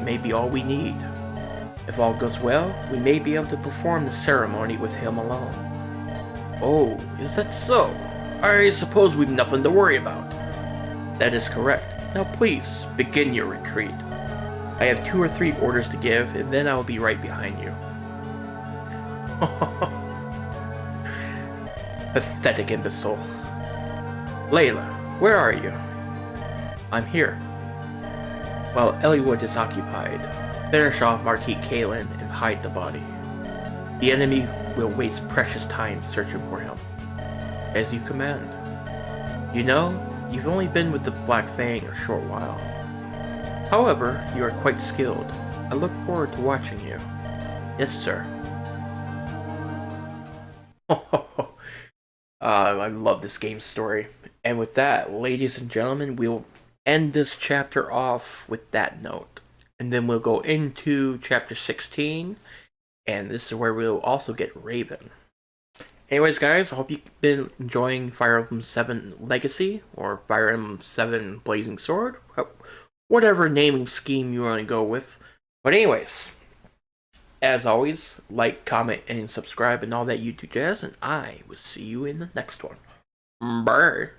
may be all we need. If all goes well, we may be able to perform the ceremony with him alone. Oh, is that so? I suppose we've nothing to worry about. That is correct. Now please, begin your retreat. I have 2 or 3 orders to give, and then I will be right behind you. Pathetic imbecile. Layla, where are you? I'm here. While Eliwood is occupied, finish off Marquis Caelin and hide the body. The enemy will waste precious time searching for him. As you command. You know, you've only been with the Black Fang a short while. However, you are quite skilled. I look forward to watching you. Yes, sir. I love this game's story. And with that, ladies and gentlemen, we'll end this chapter off with that note. And then we'll go into chapter 16. And this is where we'll also get Raven. Anyways, guys, I hope you've been enjoying Fire Emblem 7 Legacy, or Fire Emblem 7 Blazing Sword, whatever naming scheme you want to go with. But anyways, as always, like, comment, and subscribe, and all that YouTube jazz, and I will see you in the next one. Bye!